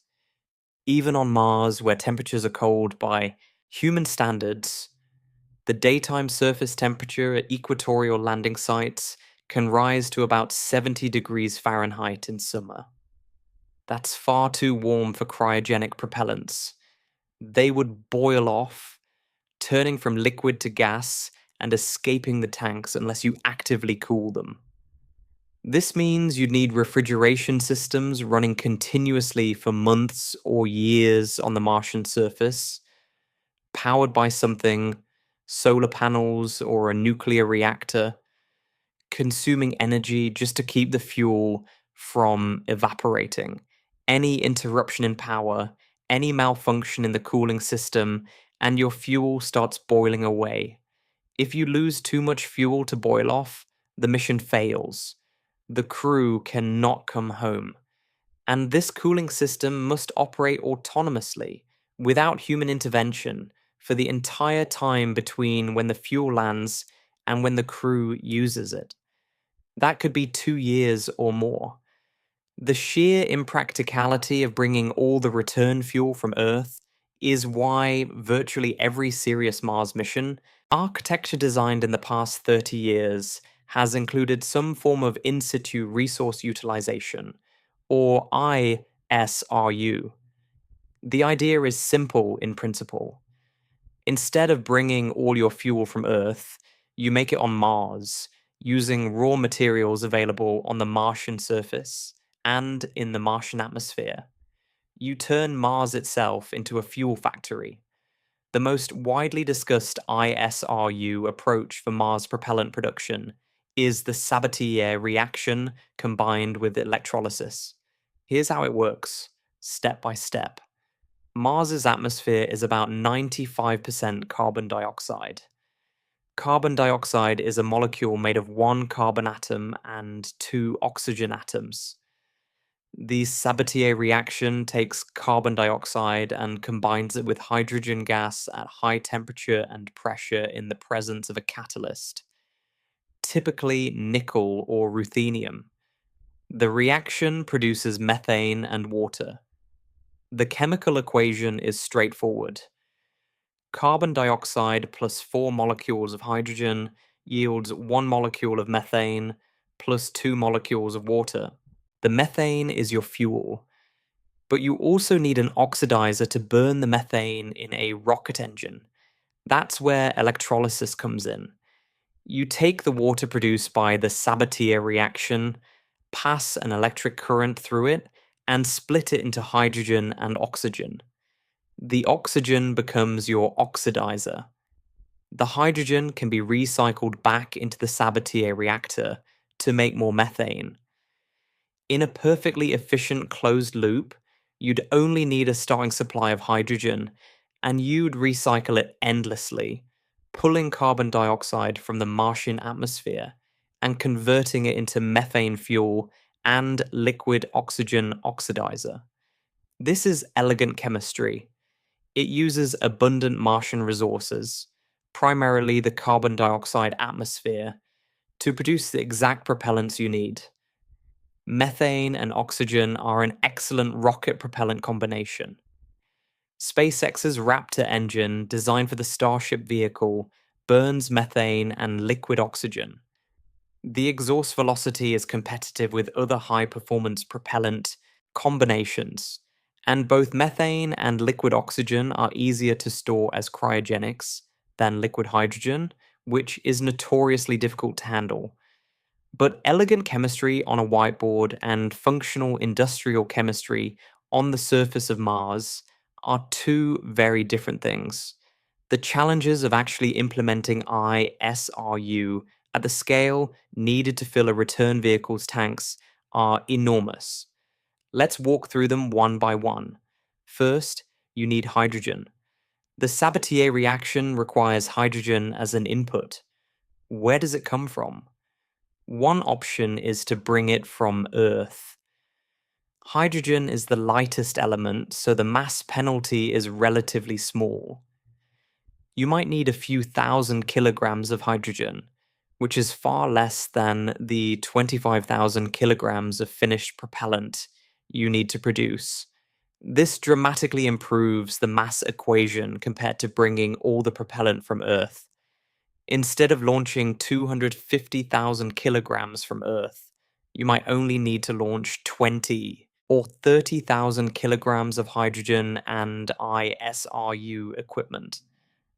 Even on Mars, where temperatures are cold by human standards, the daytime surface temperature at equatorial landing sites can rise to about 70 degrees Fahrenheit in summer. That's far too warm for cryogenic propellants. They would boil off, turning from liquid to gas and escaping the tanks unless you actively cool them. This means you'd need refrigeration systems running continuously for months or years on the Martian surface, powered by something, solar panels or a nuclear reactor, consuming energy just to keep the fuel from evaporating. Any interruption in power, any malfunction in the cooling system, and your fuel starts boiling away. If you lose too much fuel to boil off, the mission fails. The crew cannot come home. And this cooling system must operate autonomously, without human intervention, for the entire time between when the fuel lands and when the crew uses it. That could be 2 years or more. The sheer impracticality of bringing all the return fuel from Earth is why virtually every serious Mars mission, architecture designed in the past 30 years, has included some form of in situ resource utilization, or ISRU. The idea is simple in principle. Instead of bringing all your fuel from Earth, you make it on Mars, using raw materials available on the Martian surface and in the Martian atmosphere. You turn Mars itself into a fuel factory. The most widely discussed ISRU approach for Mars propellant production is the Sabatier reaction combined with electrolysis. Here's how it works, step by step. Mars's atmosphere is about 95% carbon dioxide. Carbon dioxide is a molecule made of one carbon atom and two oxygen atoms. The Sabatier reaction takes carbon dioxide and combines it with hydrogen gas at high temperature and pressure in the presence of a catalyst, typically nickel or ruthenium. The reaction produces methane and water. The chemical equation is straightforward. Carbon dioxide plus 4 molecules of hydrogen yields 1 molecule of methane plus 2 molecules of water. The methane is your fuel, but you also need an oxidizer to burn the methane in a rocket engine. That's where electrolysis comes in. You take the water produced by the Sabatier reaction, pass an electric current through it, and split it into hydrogen and oxygen. The oxygen becomes your oxidizer. The hydrogen can be recycled back into the Sabatier reactor to make more methane. In a perfectly efficient closed loop, you'd only need a starting supply of hydrogen, and you'd recycle it endlessly, pulling carbon dioxide from the Martian atmosphere and converting it into methane fuel and liquid oxygen oxidizer. This is elegant chemistry. It uses abundant Martian resources, primarily the carbon dioxide atmosphere, to produce the exact propellants you need. Methane and oxygen are an excellent rocket propellant combination. SpaceX's Raptor engine, designed for the Starship vehicle, burns methane and liquid oxygen. The exhaust velocity is competitive with other high-performance propellant combinations, and both methane and liquid oxygen are easier to store as cryogenics than liquid hydrogen, which is notoriously difficult to handle. But elegant chemistry on a whiteboard and functional industrial chemistry on the surface of Mars are two very different things. The challenges of actually implementing ISRU at the scale needed to fill a return vehicle's tanks are enormous. Let's walk through them one by one. First, you need hydrogen. The Sabatier reaction requires hydrogen as an input. Where does it come from? One option is to bring it from Earth. Hydrogen is the lightest element, so the mass penalty is relatively small. You might need a few thousand kilograms of hydrogen, which is far less than the 25,000 kilograms of finished propellant you need to produce. This dramatically improves the mass equation compared to bringing all the propellant from Earth. Instead of launching 250,000 kilograms from Earth, you might only need to launch 20 or 30,000 kilograms of hydrogen and ISRU equipment.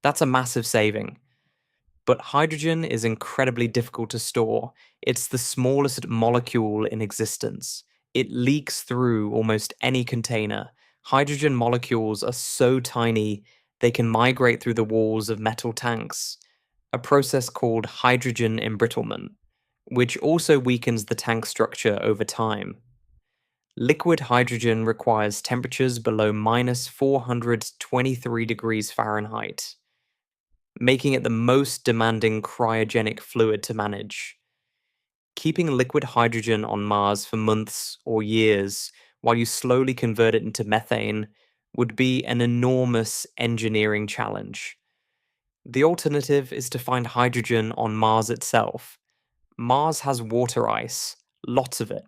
That's a massive saving. But hydrogen is incredibly difficult to store. It's the smallest molecule in existence. It leaks through almost any container. Hydrogen molecules are so tiny they can migrate through the walls of metal tanks, a process called hydrogen embrittlement, which also weakens the tank structure over time. Liquid hydrogen requires temperatures below minus 423 degrees Fahrenheit, making it the most demanding cryogenic fluid to manage. Keeping liquid hydrogen on Mars for months or years while you slowly convert it into methane would be an enormous engineering challenge. The alternative is to find hydrogen on Mars itself. Mars has water ice, lots of it.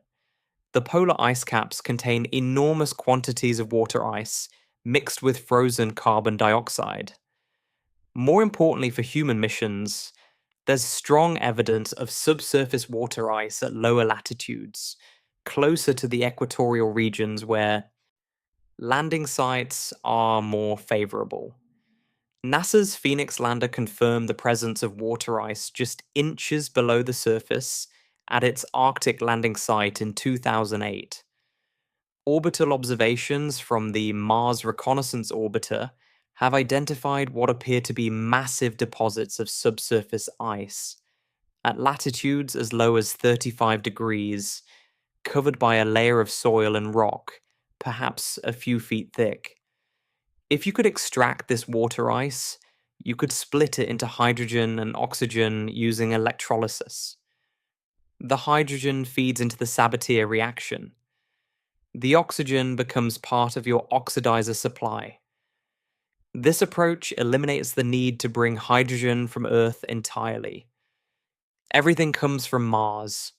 The polar ice caps contain enormous quantities of water ice mixed with frozen carbon dioxide. More importantly for human missions, there's strong evidence of subsurface water ice at lower latitudes, closer to the equatorial regions where landing sites are more favorable. NASA's Phoenix lander confirmed the presence of water ice just inches below the surface at its Arctic landing site in 2008. Orbital observations from the Mars Reconnaissance Orbiter have identified what appear to be massive deposits of subsurface ice at latitudes as low as 35 degrees. covered by a layer of soil and rock, perhaps a few feet thick. If you could extract this water ice, you could split it into hydrogen and oxygen using electrolysis. The hydrogen feeds into the Sabatier reaction. The oxygen becomes part of your oxidizer supply. This approach eliminates the need to bring hydrogen from Earth entirely. Everything comes from Mars.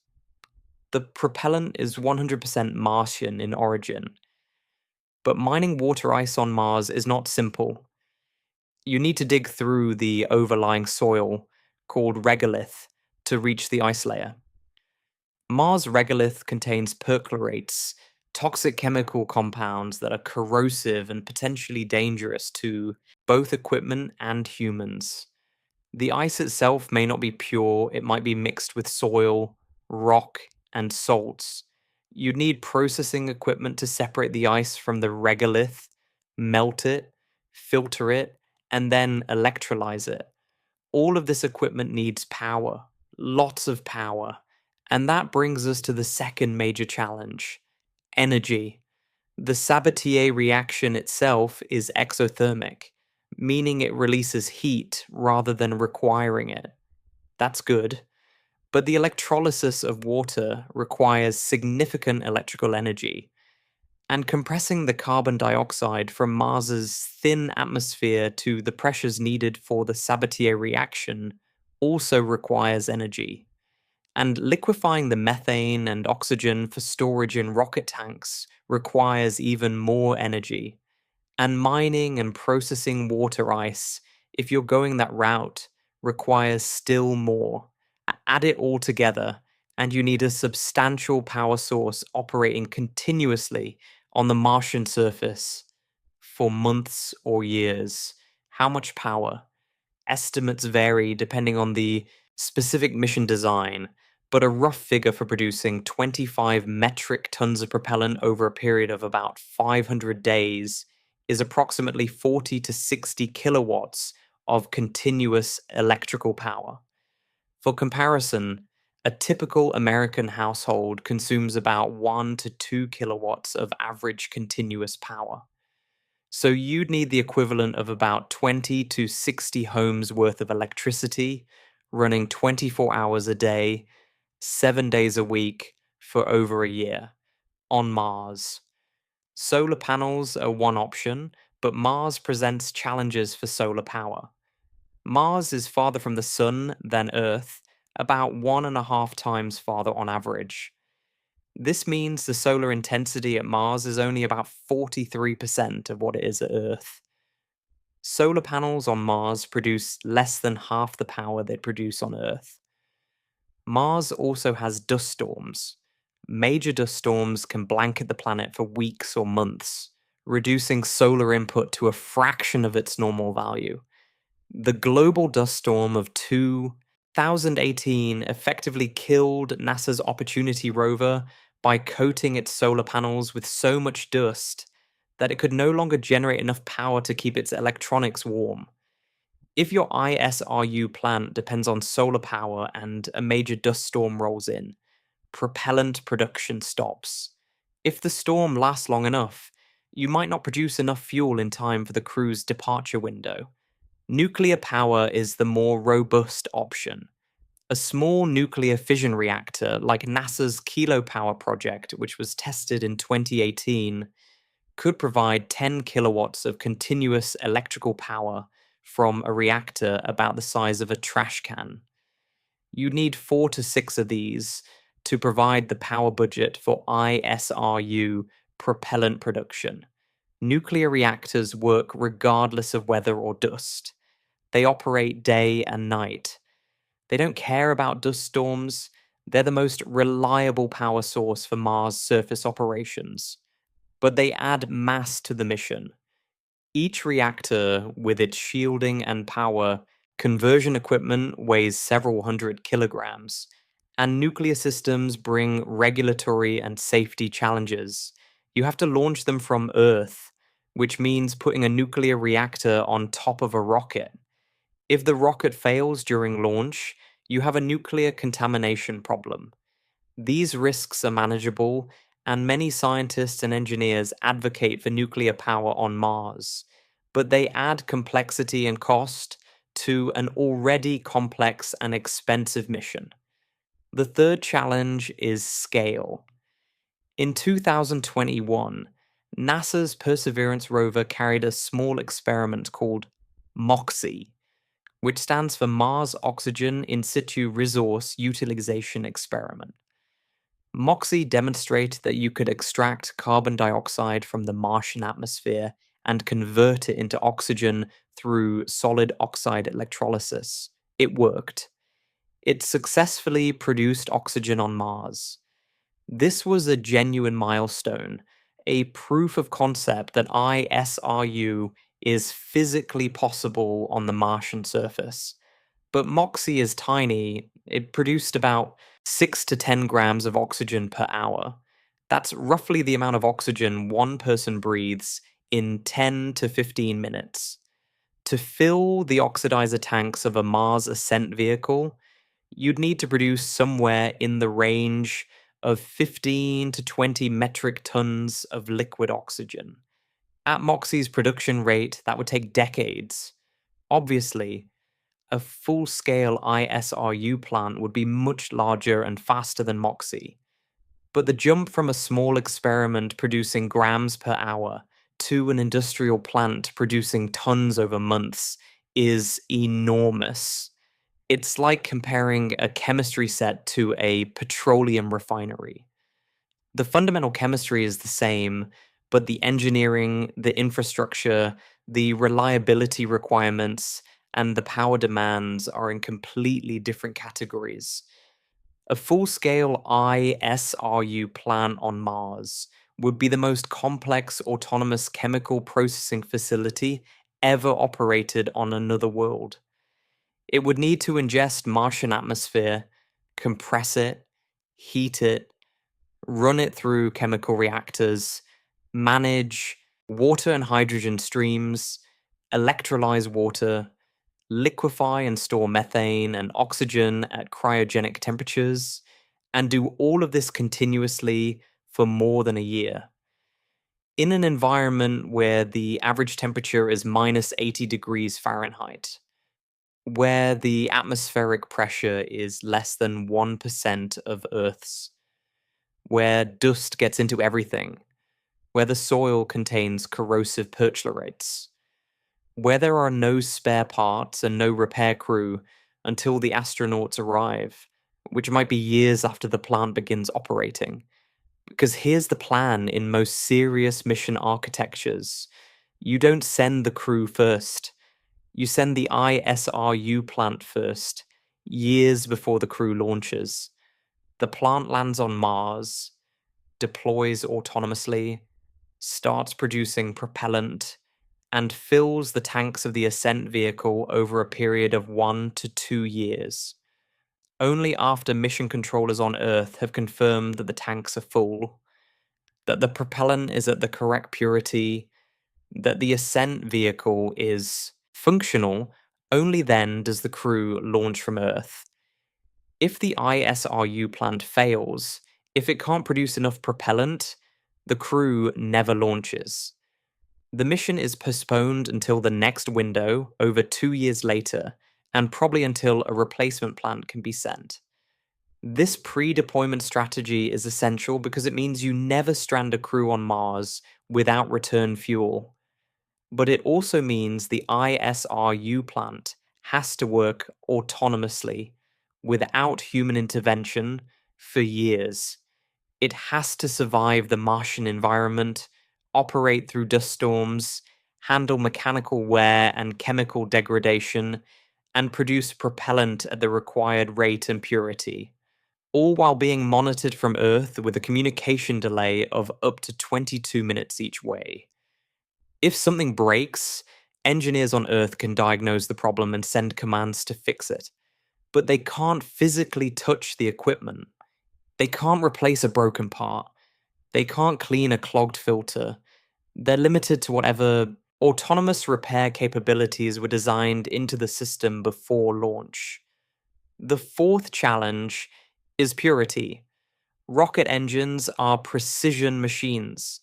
The propellant is 100% Martian in origin. But mining water ice on Mars is not simple. You need to dig through the overlying soil, called regolith, to reach the ice layer. Mars regolith contains perchlorates, toxic chemical compounds that are corrosive and potentially dangerous to both equipment and humans. The ice itself may not be pure, it might be mixed with soil, rock, and salts. You'd need processing equipment to separate the ice from the regolith, melt it, filter it, and then electrolyze it. All of this equipment needs power, lots of power. And that brings us to the second major challenge: energy. The Sabatier reaction itself is exothermic, meaning it releases heat rather than requiring it. That's good. But the electrolysis of water requires significant electrical energy, and compressing the carbon dioxide from Mars's thin atmosphere to the pressures needed for the Sabatier reaction also requires energy. And liquefying the methane and oxygen for storage in rocket tanks requires even more energy. And mining and processing water ice, if you're going that route, requires still more. Add it all together, and you need a substantial power source operating continuously on the Martian surface for months or years. How much power? Estimates vary depending on the specific mission design, but a rough figure for producing 25 metric tons of propellant over a period of about 500 days is approximately 40 to 60 kilowatts of continuous electrical power. For comparison, a typical American household consumes about 1 to 2 kilowatts of average continuous power. So you'd need the equivalent of about 20 to 60 homes worth of electricity running 24 hours a day, 7 days a week for over a year on Mars. Solar panels are one option, but Mars presents challenges for solar power. Mars is farther from the Sun than Earth, about 1.5 times farther on average. This means the solar intensity at Mars is only about 43% of what it is at Earth. Solar panels on Mars produce less than half the power they'd produce on Earth. Mars also has dust storms. Major dust storms can blanket the planet for weeks or months, reducing solar input to a fraction of its normal value. The global dust storm of 2018 effectively killed NASA's Opportunity rover by coating its solar panels with so much dust that it could no longer generate enough power to keep its electronics warm. If your ISRU plant depends on solar power and a major dust storm rolls in, propellant production stops. If the storm lasts long enough, you might not produce enough fuel in time for the crew's departure window. Nuclear power is the more robust option. A small nuclear fission reactor like NASA's Kilopower project, which was tested in 2018, could provide 10 kilowatts of continuous electrical power from a reactor about the size of a trash can. You need 4 to 6 of these to provide the power budget for ISRU propellant production. Nuclear reactors work regardless of weather or dust. They operate day and night. They don't care about dust storms. They're the most reliable power source for Mars surface operations. But they add mass to the mission. Each reactor, with its shielding and power conversion equipment, weighs several hundred kilograms, and nuclear systems bring regulatory and safety challenges. You have to launch them from Earth, which means putting a nuclear reactor on top of a rocket. If the rocket fails during launch, you have a nuclear contamination problem. These risks are manageable, and many scientists and engineers advocate for nuclear power on Mars, but they add complexity and cost to an already complex and expensive mission. The third challenge is scale. In 2021, NASA's Perseverance rover carried a small experiment called MOXIE, which stands for Mars Oxygen In Situ Resource Utilization Experiment. MOXIE demonstrated that you could extract carbon dioxide from the Martian atmosphere and convert it into oxygen through solid oxide electrolysis. It worked. It successfully produced oxygen on Mars. This was a genuine milestone, a proof of concept that ISRU is physically possible on the Martian surface. But MOXIE is tiny. It produced about 6 to 10 grams of oxygen per hour. That's roughly the amount of oxygen one person breathes in 10 to 15 minutes. To fill the oxidizer tanks of a Mars ascent vehicle, you'd need to produce somewhere in the range of 15 to 20 metric tons of liquid oxygen. At MOXIE's production rate, that would take decades. Obviously, a full-scale ISRU plant would be much larger and faster than MOXIE. But the jump from a small experiment producing grams per hour to an industrial plant producing tons over months is enormous. It's like comparing a chemistry set to a petroleum refinery. The fundamental chemistry is the same, but the engineering, the infrastructure, the reliability requirements, and the power demands are in completely different categories. A full-scale ISRU plant on Mars would be the most complex autonomous chemical processing facility ever operated on another world. It would need to ingest Martian atmosphere, compress it, heat it, run it through chemical reactors, manage water and hydrogen streams, electrolyze water, liquefy and store methane and oxygen at cryogenic temperatures, and do all of this continuously for more than a year. In an environment where the average temperature is minus 80 degrees Fahrenheit, where the atmospheric pressure is less than 1% of Earth's, where dust gets into everything, where the soil contains corrosive perchlorates, where there are no spare parts and no repair crew until the astronauts arrive, which might be years after the plant begins operating. Because here's the plan in most serious mission architectures: you don't send the crew first. You send the ISRU plant first, years before the crew launches. The plant lands on Mars, deploys autonomously, starts producing propellant, and fills the tanks of the ascent vehicle over a period of 1 to 2 years. Only after mission controllers on Earth have confirmed that the tanks are full, that the propellant is at the correct purity, that the ascent vehicle is functional, only then does the crew launch from Earth. If the ISRU plant fails, if it can't produce enough propellant, the crew never launches. The mission is postponed until the next window, over 2 years later, and probably until a replacement plant can be sent. This pre-deployment strategy is essential because it means you never strand a crew on Mars without return fuel. But it also means the ISRU plant has to work autonomously, without human intervention, for years. It has to survive the Martian environment, operate through dust storms, handle mechanical wear and chemical degradation, and produce propellant at the required rate and purity, all while being monitored from Earth with a communication delay of up to 22 minutes each way. If something breaks, engineers on Earth can diagnose the problem and send commands to fix it, but they can't physically touch the equipment. They can't replace a broken part. They can't clean a clogged filter. They're limited to whatever autonomous repair capabilities were designed into the system before launch. The fourth challenge is purity. Rocket engines are precision machines.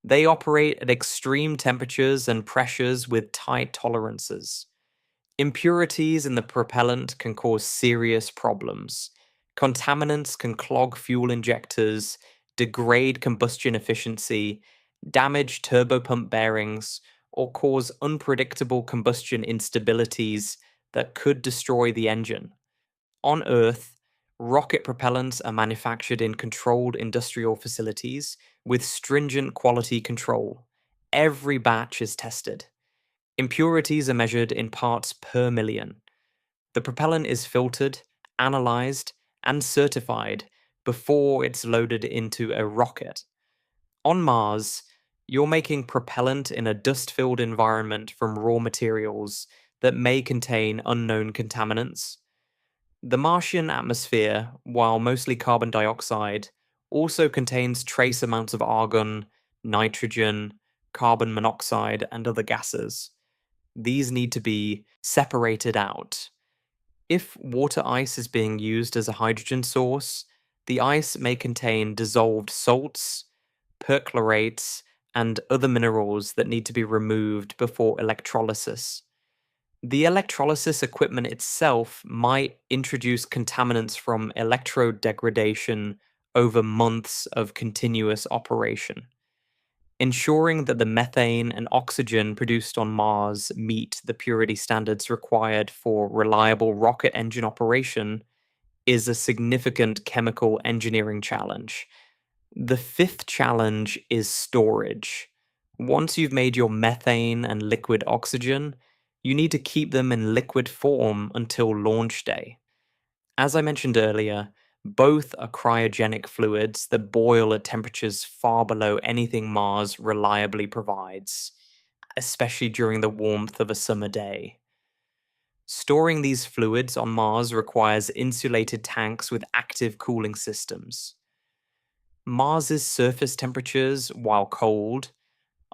They operate at extreme temperatures and pressures with tight tolerances. Impurities in the propellant can cause serious problems. Contaminants can clog fuel injectors, degrade combustion efficiency, damage turbopump bearings, or cause unpredictable combustion instabilities that could destroy the engine. On Earth, rocket propellants are manufactured in controlled industrial facilities with stringent quality control. Every batch is tested. Impurities are measured in parts per million. The propellant is filtered, analyzed, and certified before it's loaded into a rocket. On Mars, you're making propellant in a dust filled environment from raw materials that may contain unknown contaminants. The Martian atmosphere, while mostly carbon dioxide, also contains trace amounts of argon, nitrogen, carbon monoxide, and other gases. These need to be separated out. If water ice is being used as a hydrogen source, the ice may contain dissolved salts, perchlorates, and other minerals that need to be removed before electrolysis. The electrolysis equipment itself might introduce contaminants from electrode degradation over months of continuous operation. Ensuring that the methane and oxygen produced on Mars meet the purity standards required for reliable rocket engine operation is a significant chemical engineering challenge. The fifth challenge is storage. Once you've made your methane and liquid oxygen, you need to keep them in liquid form until launch day. As I mentioned earlier, both are cryogenic fluids that boil at temperatures far below anything Mars reliably provides, especially during the warmth of a summer day. Storing these fluids on Mars requires insulated tanks with active cooling systems. Mars's surface temperatures, while cold,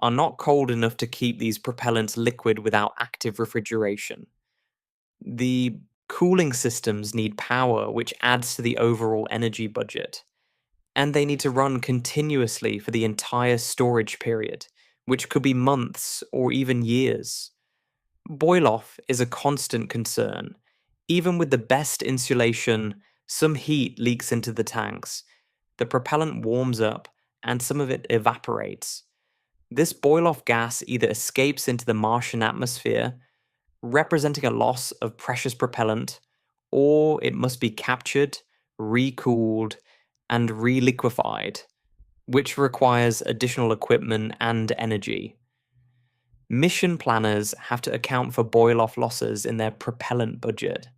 are not cold enough to keep these propellants liquid without active refrigeration. The cooling systems need power, which adds to the overall energy budget. And they need to run continuously for the entire storage period, which could be months or even years. Boil off is a constant concern. Even with the best insulation, some heat leaks into the tanks. The propellant warms up, and some of it evaporates. This boil off gas either escapes into the Martian atmosphere, representing a loss of precious propellant, or it must be captured, recooled, and reliquefied, which requires additional equipment and energy. Mission planners have to account for boil off losses in their propellant budget.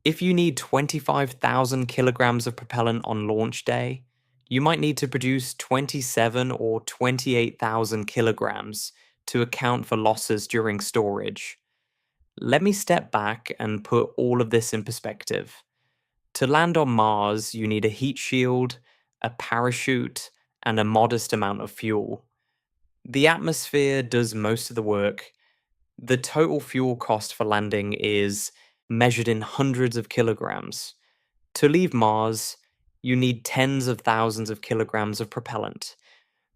If you need 25,000 kilograms of propellant on launch day, you might need to produce 27 or 28,000 kilograms to account for losses during storage. Let me step back and put all of this in perspective. To land on Mars, you need a heat shield, a parachute, and a modest amount of fuel. The atmosphere does most of the work. The total fuel cost for landing is measured in hundreds of kilograms. To leave Mars, you need tens of thousands of kilograms of propellant,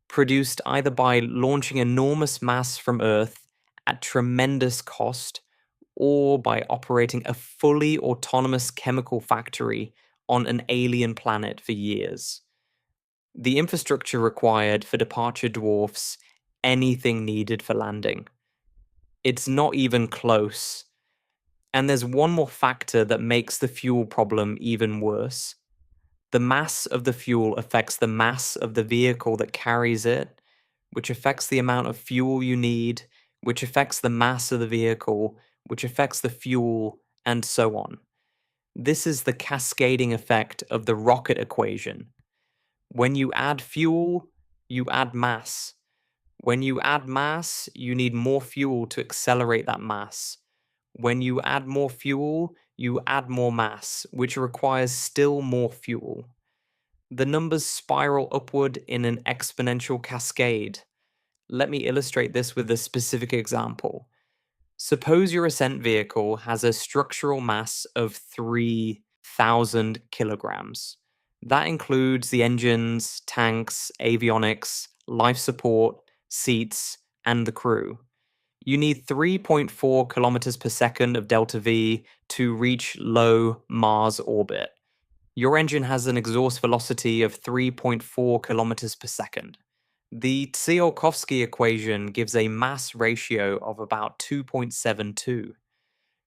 produced either by launching enormous mass from Earth at tremendous cost or by operating a fully autonomous chemical factory on an alien planet for years. The infrastructure required for departure dwarfs anything needed for landing. It's not even close. And there's one more factor that makes the fuel problem even worse. The mass of the fuel affects the mass of the vehicle that carries it, which affects the amount of fuel you need, which affects the mass of the vehicle, which affects the fuel, and so on. This is the cascading effect of the rocket equation. When you add fuel, you add mass. When you add mass, you need more fuel to accelerate that mass. When you add more fuel, you add more mass, which requires still more fuel. The numbers spiral upward in an exponential cascade. Let me illustrate this with a specific example. Suppose your ascent vehicle has a structural mass of 3,000 kilograms. That includes the engines, tanks, avionics, life support, seats, and the crew. You need 3.4 kilometers per second of delta V to reach low Mars orbit. Your engine has an exhaust velocity of 3.4 kilometers per second. The Tsiolkovsky equation gives a mass ratio of about 2.72.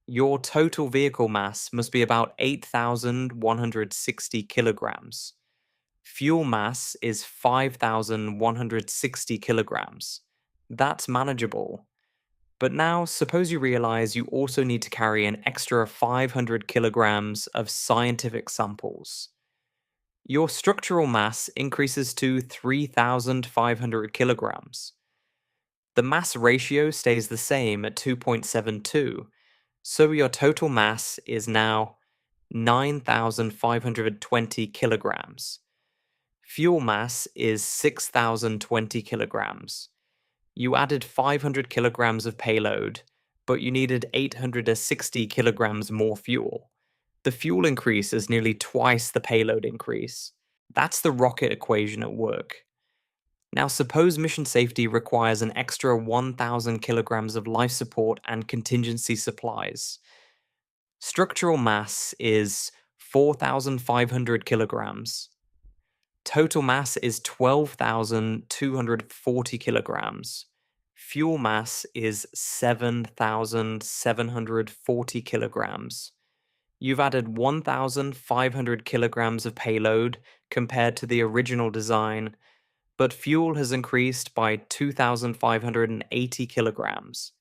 Your total vehicle mass must be about 8,160 kilograms. Fuel mass is 5,160 kilograms. That's manageable. But now, suppose you realize you also need to carry an extra 500 kilograms of scientific samples. Your structural mass increases to 3,500 kilograms. The mass ratio stays the same at 2.72, so your total mass is now 9,520 kilograms. Fuel mass is 6,020 kilograms. You added 500 kilograms of payload, but you needed 860 kilograms more fuel. The fuel increase is nearly twice the payload increase. That's the rocket equation at work. Now, suppose mission safety requires an extra 1,000 kilograms of life support and contingency supplies. Structural mass is 4,500 kilograms. Total mass is 12,240 kilograms. Fuel mass is 7,740 kilograms. You've added 1,500 kilograms of payload compared to the original design, but fuel has increased by 2,580 kilograms.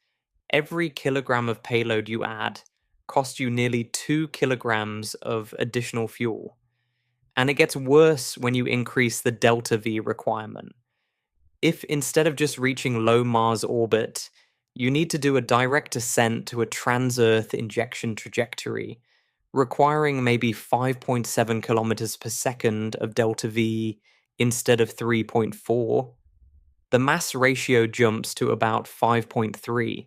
Every kilogram of payload you add costs you nearly 2 kilograms of additional fuel. And it gets worse when you increase the delta V requirement. If instead of just reaching low Mars orbit, you need to do a direct ascent to a trans-Earth injection trajectory, requiring maybe 5.7 kilometers per second of delta V instead of 3.4, the mass ratio jumps to about 5.3.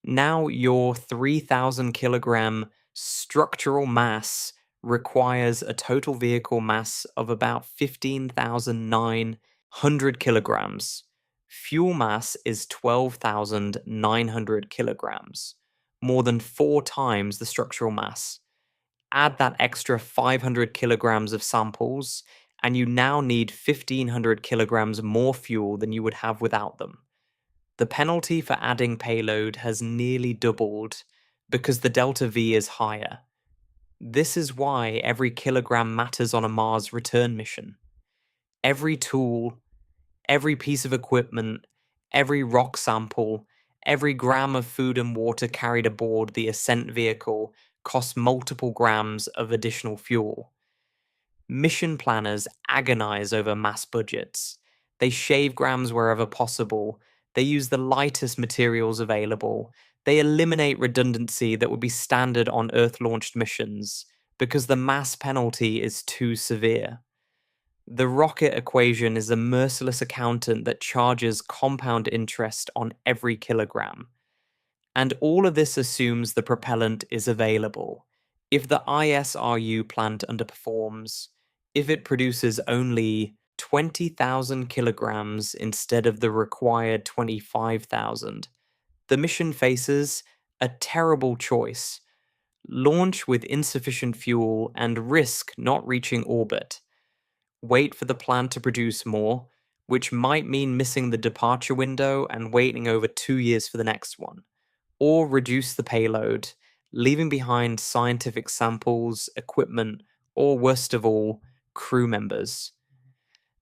Now your 3,000 kilogram structural mass requires a total vehicle mass of about 15,900 kilograms. Fuel mass is 12,900 kilograms, more than 4 times the structural mass. Add that extra 500 kilograms of samples, and you now need 1,500 kilograms more fuel than you would have without them. The penalty for adding payload has nearly doubled because the delta V is higher. This is why every kilogram matters on a Mars return mission. Every tool, every piece of equipment, every rock sample, every gram of food and water carried aboard the ascent vehicle costs multiple grams of additional fuel. Mission planners agonize over mass budgets. They shave grams wherever possible. They use the lightest materials available. They eliminate redundancy that would be standard on Earth-launched missions because the mass penalty is too severe. The rocket equation is a merciless accountant that charges compound interest on every kilogram. And all of this assumes the propellant is available. If the ISRU plant underperforms, if it produces only 20,000 kilograms instead of the required 25,000, the mission faces a terrible choice: launch with insufficient fuel and risk not reaching orbit. Wait for the plant to produce more, which might mean missing the departure window and waiting over 2 years for the next one. Or reduce the payload, leaving behind scientific samples, equipment, or worst of all, crew members.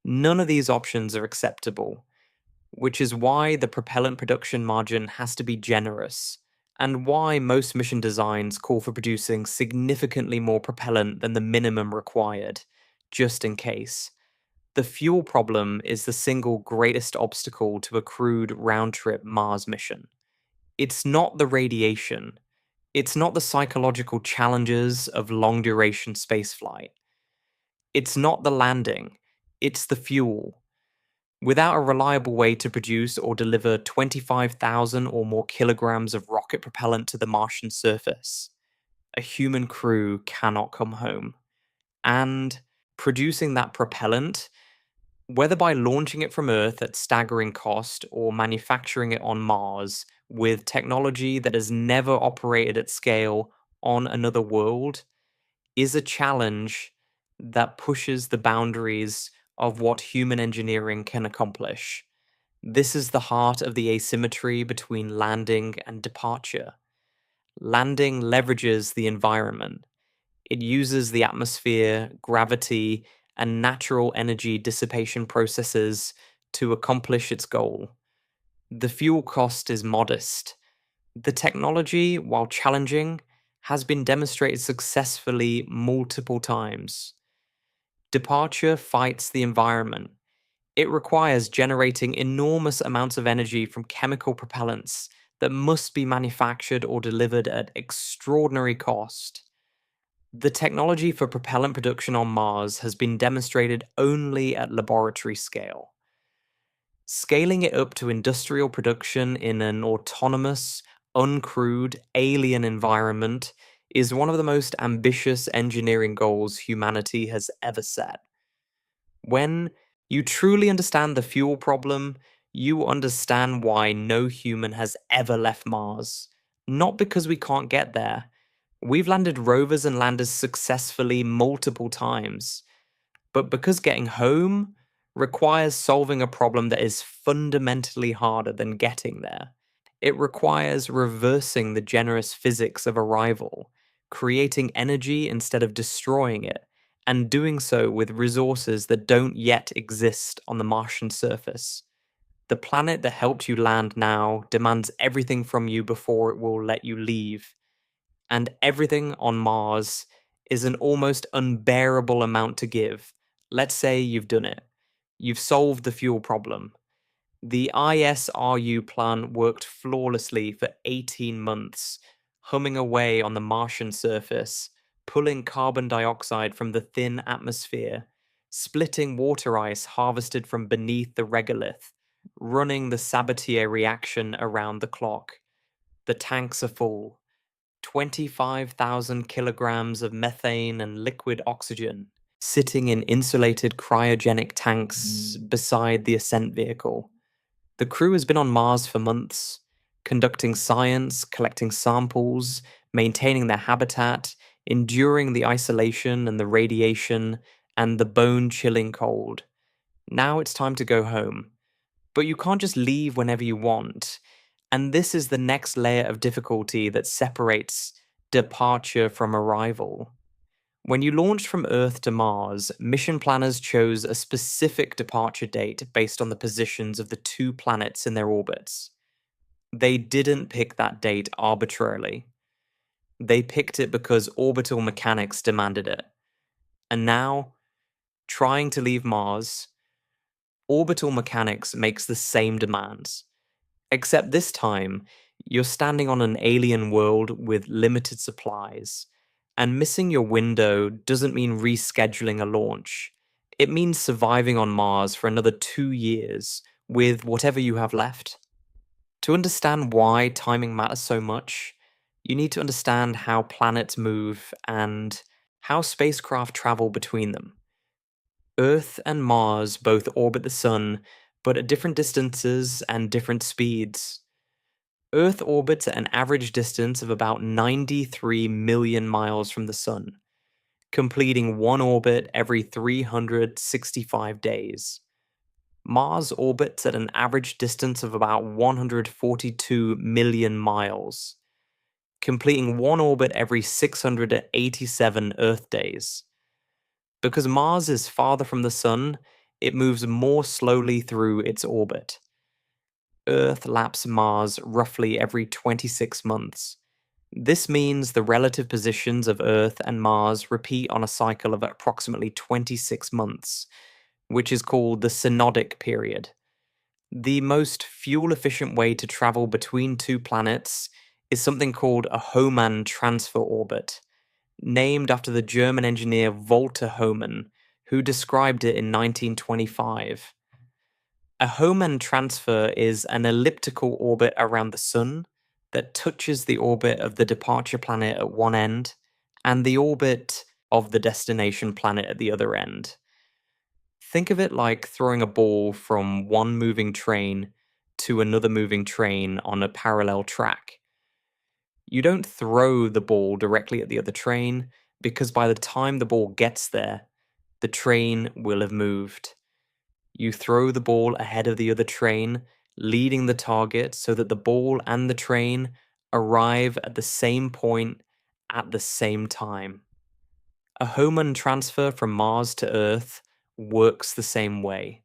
None of these options are acceptable, which is why the propellant production margin has to be generous, and why most mission designs call for producing significantly more propellant than the minimum required, just in case. The fuel problem is the single greatest obstacle to a crewed round-trip Mars mission. It's not the radiation. It's not the psychological challenges of long-duration spaceflight. It's not the landing. It's the fuel. Without a reliable way to produce or deliver 25,000 or more kilograms of rocket propellant to the Martian surface, a human crew cannot come home. And Producing that propellant, whether by launching it from Earth at staggering cost or manufacturing it on Mars with technology that has never operated at scale on another world, is a challenge that pushes the boundaries of what human engineering can accomplish. This is the heart of the asymmetry between landing and departure. Landing leverages the environment. It uses the atmosphere, gravity, and natural energy dissipation processes to accomplish its goal. The fuel cost is modest. The technology, while challenging, has been demonstrated successfully multiple times. Departure fights the environment. It requires generating enormous amounts of energy from chemical propellants that must be manufactured or delivered at extraordinary cost. The technology for propellant production on Mars has been demonstrated only at laboratory scale. Scaling it up to industrial production in an autonomous, uncrewed, alien environment is one of the most ambitious engineering goals humanity has ever set. When you truly understand the fuel problem, you understand why no human has ever left Mars. Not because we can't get there. We've landed rovers and landers successfully multiple times, but because getting home requires solving a problem that is fundamentally harder than getting there. It requires reversing the generous physics of arrival, creating energy instead of destroying it, and doing so with resources that don't yet exist on the Martian surface. The planet that helped you land now demands everything from you before it will let you leave, and everything on Mars is an almost unbearable amount to give. Let's say you've done it. You've solved the fuel problem. The ISRU plan worked flawlessly for 18 months, humming away on the Martian surface, pulling carbon dioxide from the thin atmosphere, splitting water ice harvested from beneath the regolith, running the Sabatier reaction around the clock. The tanks are full. 25,000 kilograms of methane and liquid oxygen sitting in insulated cryogenic tanks beside the ascent vehicle. The crew has been on Mars for months, conducting science, collecting samples, maintaining their habitat, enduring the isolation and the radiation and the bone-chilling cold. Now it's time to go home. But you can't just leave whenever you want. And this is the next layer of difficulty that separates departure from arrival. When you launched from Earth to Mars, mission planners chose a specific departure date based on the positions of the two planets in their orbits. They didn't pick that date arbitrarily. They picked it because orbital mechanics demanded it. And now, trying to leave Mars, orbital mechanics makes the same demands. Except this time, you're standing on an alien world with limited supplies. And missing your window doesn't mean rescheduling a launch. It means surviving on Mars for another 2 years with whatever you have left. To understand why timing matters so much, you need to understand how planets move and how spacecraft travel between them. Earth and Mars both orbit the Sun, but at different distances and different speeds. Earth orbits at an average distance of about 93 million miles from the Sun, completing one orbit every 365 days. Mars orbits at an average distance of about 142 million miles, completing one orbit every 687 Earth days. Because Mars is farther from the Sun, it moves more slowly through its orbit. Earth laps Mars roughly every 26 months. This means the relative positions of Earth and Mars repeat on a cycle of approximately 26 months, which is called the synodic period. The most fuel-efficient way to travel between two planets is something called a Hohmann transfer orbit, named after the German engineer Walter Hohmann, who described it in 1925. A Hohmann transfer is an elliptical orbit around the Sun that touches the orbit of the departure planet at one end, and the orbit of the destination planet at the other end. Think of it like throwing a ball from one moving train to another moving train on a parallel track. You don't throw the ball directly at the other train because by the time the ball gets there, the train will have moved. You throw the ball ahead of the other train, leading the target so that the ball and the train arrive at the same point at the same time. A Hohmann transfer from Mars to Earth works the same way.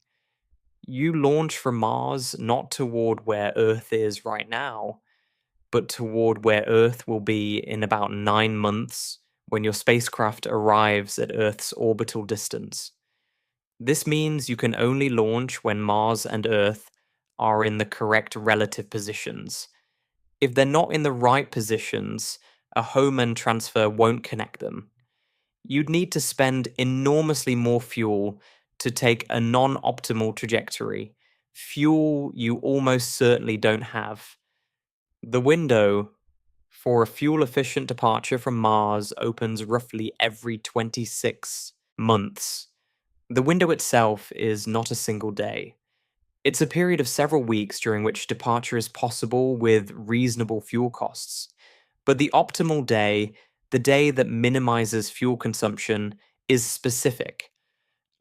You launch from Mars not toward where Earth is right now, but toward where Earth will be in about 9 months when your spacecraft arrives at Earth's orbital distance. This means you can only launch when Mars and Earth are in the correct relative positions. If they're not in the right positions, a Hohmann transfer won't connect them. You'd need to spend enormously more fuel to take a non-optimal trajectory, fuel you almost certainly don't have. The window for a fuel-efficient departure from Mars opens roughly every 26 months. The window itself is not a single day. It's a period of several weeks during which departure is possible with reasonable fuel costs. But the optimal day, the day that minimizes fuel consumption, is specific.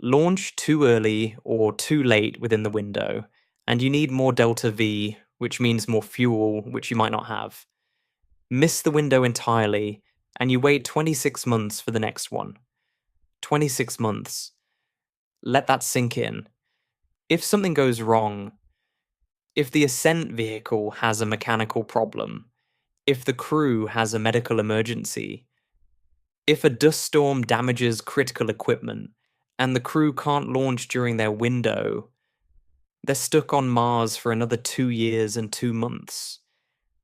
Launch too early or too late within the window, and you need more delta V, which means more fuel, which you might not have. Miss the window entirely, and you wait 26 months for the next one. 26 months. Let that sink in. If something goes wrong, if the ascent vehicle has a mechanical problem, if the crew has a medical emergency, if a dust storm damages critical equipment, and the crew can't launch during their window, they're stuck on Mars for another 2 years and 2 months.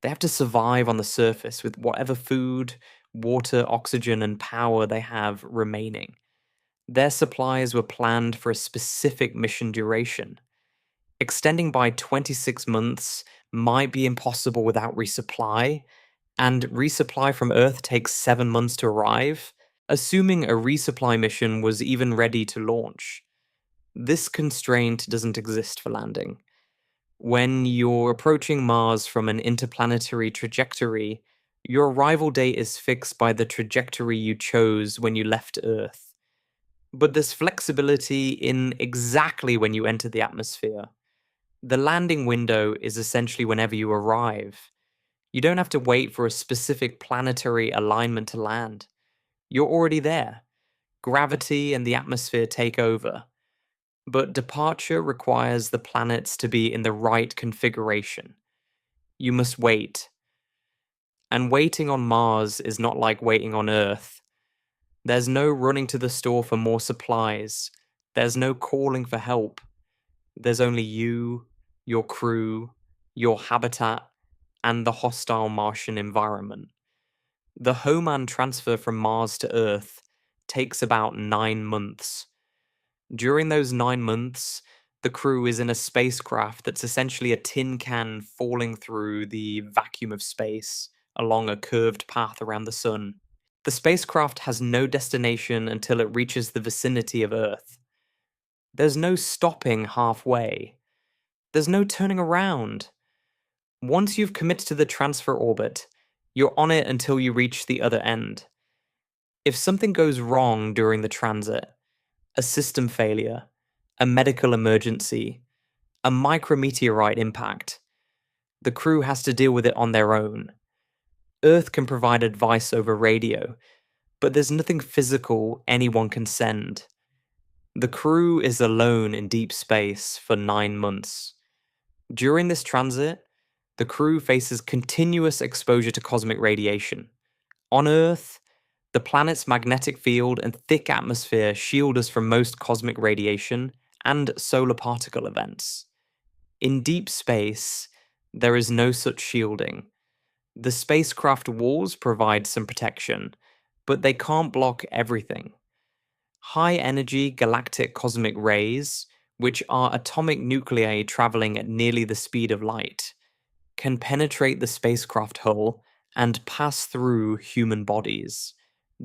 They have to survive on the surface with whatever food, water, oxygen, and power they have remaining. Their supplies were planned for a specific mission duration. Extending by 26 months might be impossible without resupply, and resupply from Earth takes 7 months to arrive, assuming a resupply mission was even ready to launch. This constraint doesn't exist for landing. When you're approaching Mars from an interplanetary trajectory, your arrival date is fixed by the trajectory you chose when you left Earth. But there's flexibility in exactly when you enter the atmosphere. The landing window is essentially whenever you arrive. You don't have to wait for a specific planetary alignment to land. You're already there. Gravity and the atmosphere take over. But departure requires the planets to be in the right configuration. You must wait. And waiting on Mars is not like waiting on Earth. There's no running to the store for more supplies. There's no calling for help. There's only you, your crew, your habitat, and the hostile Martian environment. The Hohmann transfer from Mars to Earth takes about 9 months. During those 9 months, the crew is in a spacecraft that's essentially a tin can falling through the vacuum of space along a curved path around the sun. The spacecraft has no destination until it reaches the vicinity of Earth. There's no stopping halfway. There's no turning around. Once you've committed to the transfer orbit, you're on it until you reach the other end. If something goes wrong during the transit, a system failure, a medical emergency, a micrometeorite impact, the crew has to deal with it on their own. Earth can provide advice over radio, but there's nothing physical anyone can send. The crew is alone in deep space for 9 months. During this transit, the crew faces continuous exposure to cosmic radiation. On Earth, the planet's magnetic field and thick atmosphere shield us from most cosmic radiation and solar particle events. In deep space, there is no such shielding. The spacecraft walls provide some protection, but they can't block everything. High-energy galactic cosmic rays, which are atomic nuclei traveling at nearly the speed of light, can penetrate the spacecraft hull and pass through human bodies.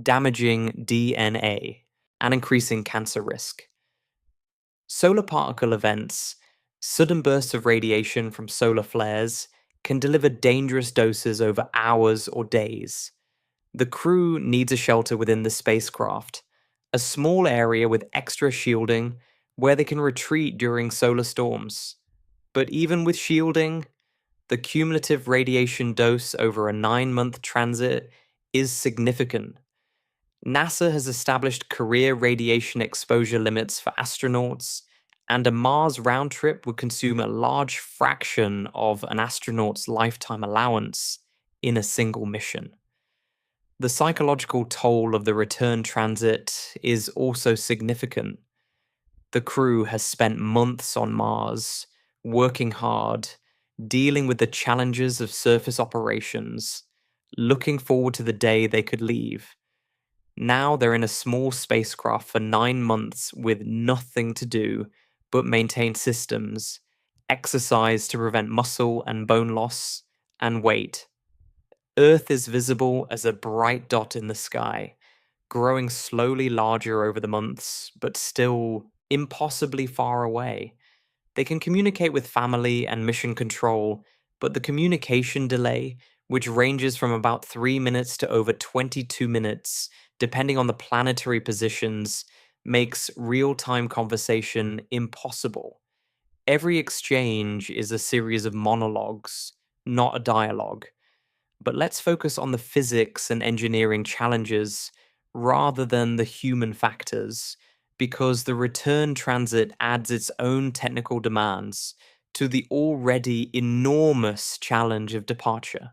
damaging DNA and increasing cancer risk. Solar particle events, sudden bursts of radiation from solar flares, can deliver dangerous doses over hours or days. The crew needs a shelter within the spacecraft, a small area with extra shielding where they can retreat during solar storms. But even with shielding, the cumulative radiation dose over a 9-month transit is significant. NASA has established career radiation exposure limits for astronauts, and a Mars round trip would consume a large fraction of an astronaut's lifetime allowance in a single mission. The psychological toll of the return transit is also significant. The crew has spent months on Mars, working hard, dealing with the challenges of surface operations, looking forward to the day they could leave. Now they're in a small spacecraft for 9 months with nothing to do but maintain systems, exercise to prevent muscle and bone loss, and wait. Earth is visible as a bright dot in the sky, growing slowly larger over the months, but still impossibly far away. They can communicate with family and mission control, but the communication delay, which ranges from about 3 minutes to over 22 minutes, depending on the planetary positions, makes real time conversation impossible. Every exchange is a series of monologues, not a dialogue. But let's focus on the physics and engineering challenges rather than the human factors, because the return transit adds its own technical demands to the already enormous challenge of departure.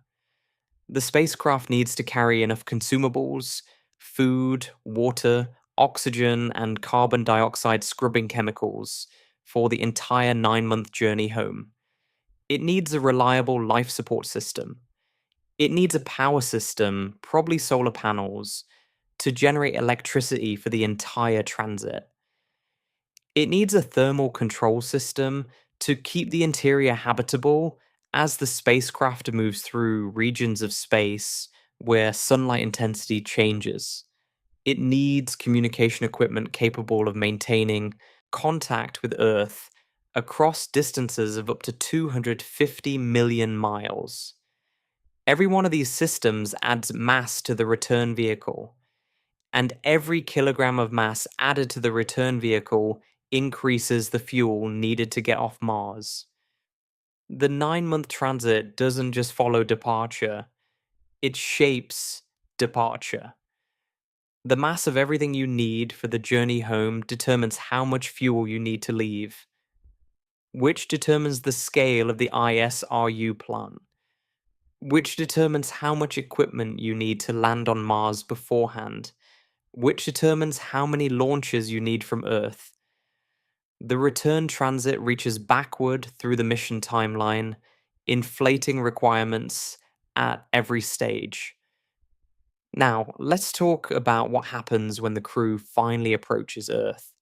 The spacecraft needs to carry enough consumables, food, water, oxygen, and carbon dioxide scrubbing chemicals for the entire 9-month journey home. It needs a reliable life support system. It needs a power system, probably solar panels, to generate electricity for the entire transit. It needs a thermal control system to keep the interior habitable as the spacecraft moves through regions of space where sunlight intensity changes. It needs communication equipment capable of maintaining contact with Earth across distances of up to 250 million miles. Every one of these systems adds mass to the return vehicle, and every kilogram of mass added to the return vehicle increases the fuel needed to get off Mars. The 9-month transit doesn't just follow departure, it shapes departure. The mass of everything you need for the journey home determines how much fuel you need to leave, which determines the scale of the ISRU plant, which determines how much equipment you need to land on Mars beforehand, which determines how many launches you need from Earth. The return transit reaches backward through the mission timeline, inflating requirements at every stage. Now, let's talk about what happens when the crew finally approaches Earth.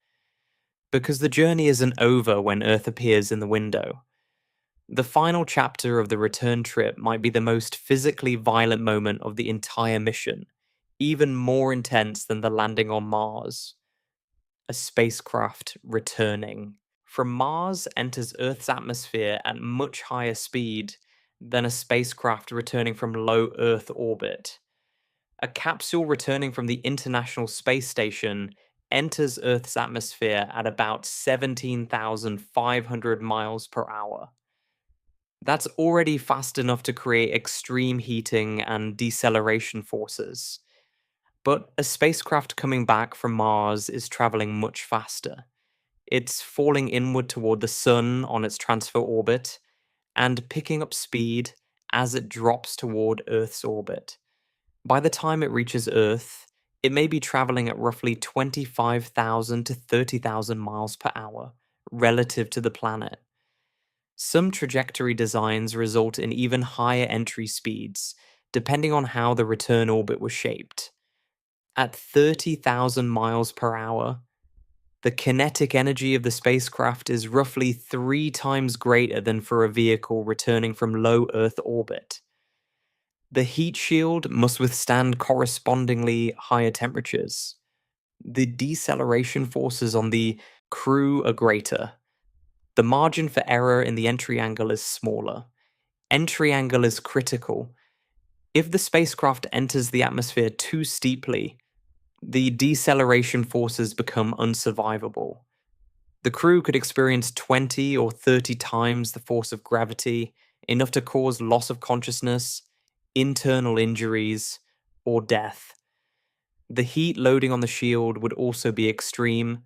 Because the journey isn't over when Earth appears in the window. The final chapter of the return trip might be the most physically violent moment of the entire mission, even more intense than the landing on Mars. A spacecraft returning from Mars enters Earth's atmosphere at much higher speed than a spacecraft returning from low Earth orbit. A capsule returning from the International Space Station enters Earth's atmosphere at about 17,500 miles per hour. That's already fast enough to create extreme heating and deceleration forces. But a spacecraft coming back from Mars is traveling much faster. It's falling inward toward the Sun on its transfer orbit and picking up speed as it drops toward Earth's orbit. By the time it reaches Earth, it may be traveling at roughly 25,000 to 30,000 miles per hour relative to the planet. Some trajectory designs result in even higher entry speeds, depending on how the return orbit was shaped. At 30,000 miles per hour, the kinetic energy of the spacecraft is roughly 3 times greater than for a vehicle returning from low Earth orbit. The heat shield must withstand correspondingly higher temperatures. The deceleration forces on the crew are greater. The margin for error in the entry angle is smaller. Entry angle is critical. If the spacecraft enters the atmosphere too steeply, the deceleration forces become unsurvivable. The crew could experience 20 or 30 times the force of gravity, enough to cause loss of consciousness, internal injuries, or death. The heat loading on the shield would also be extreme,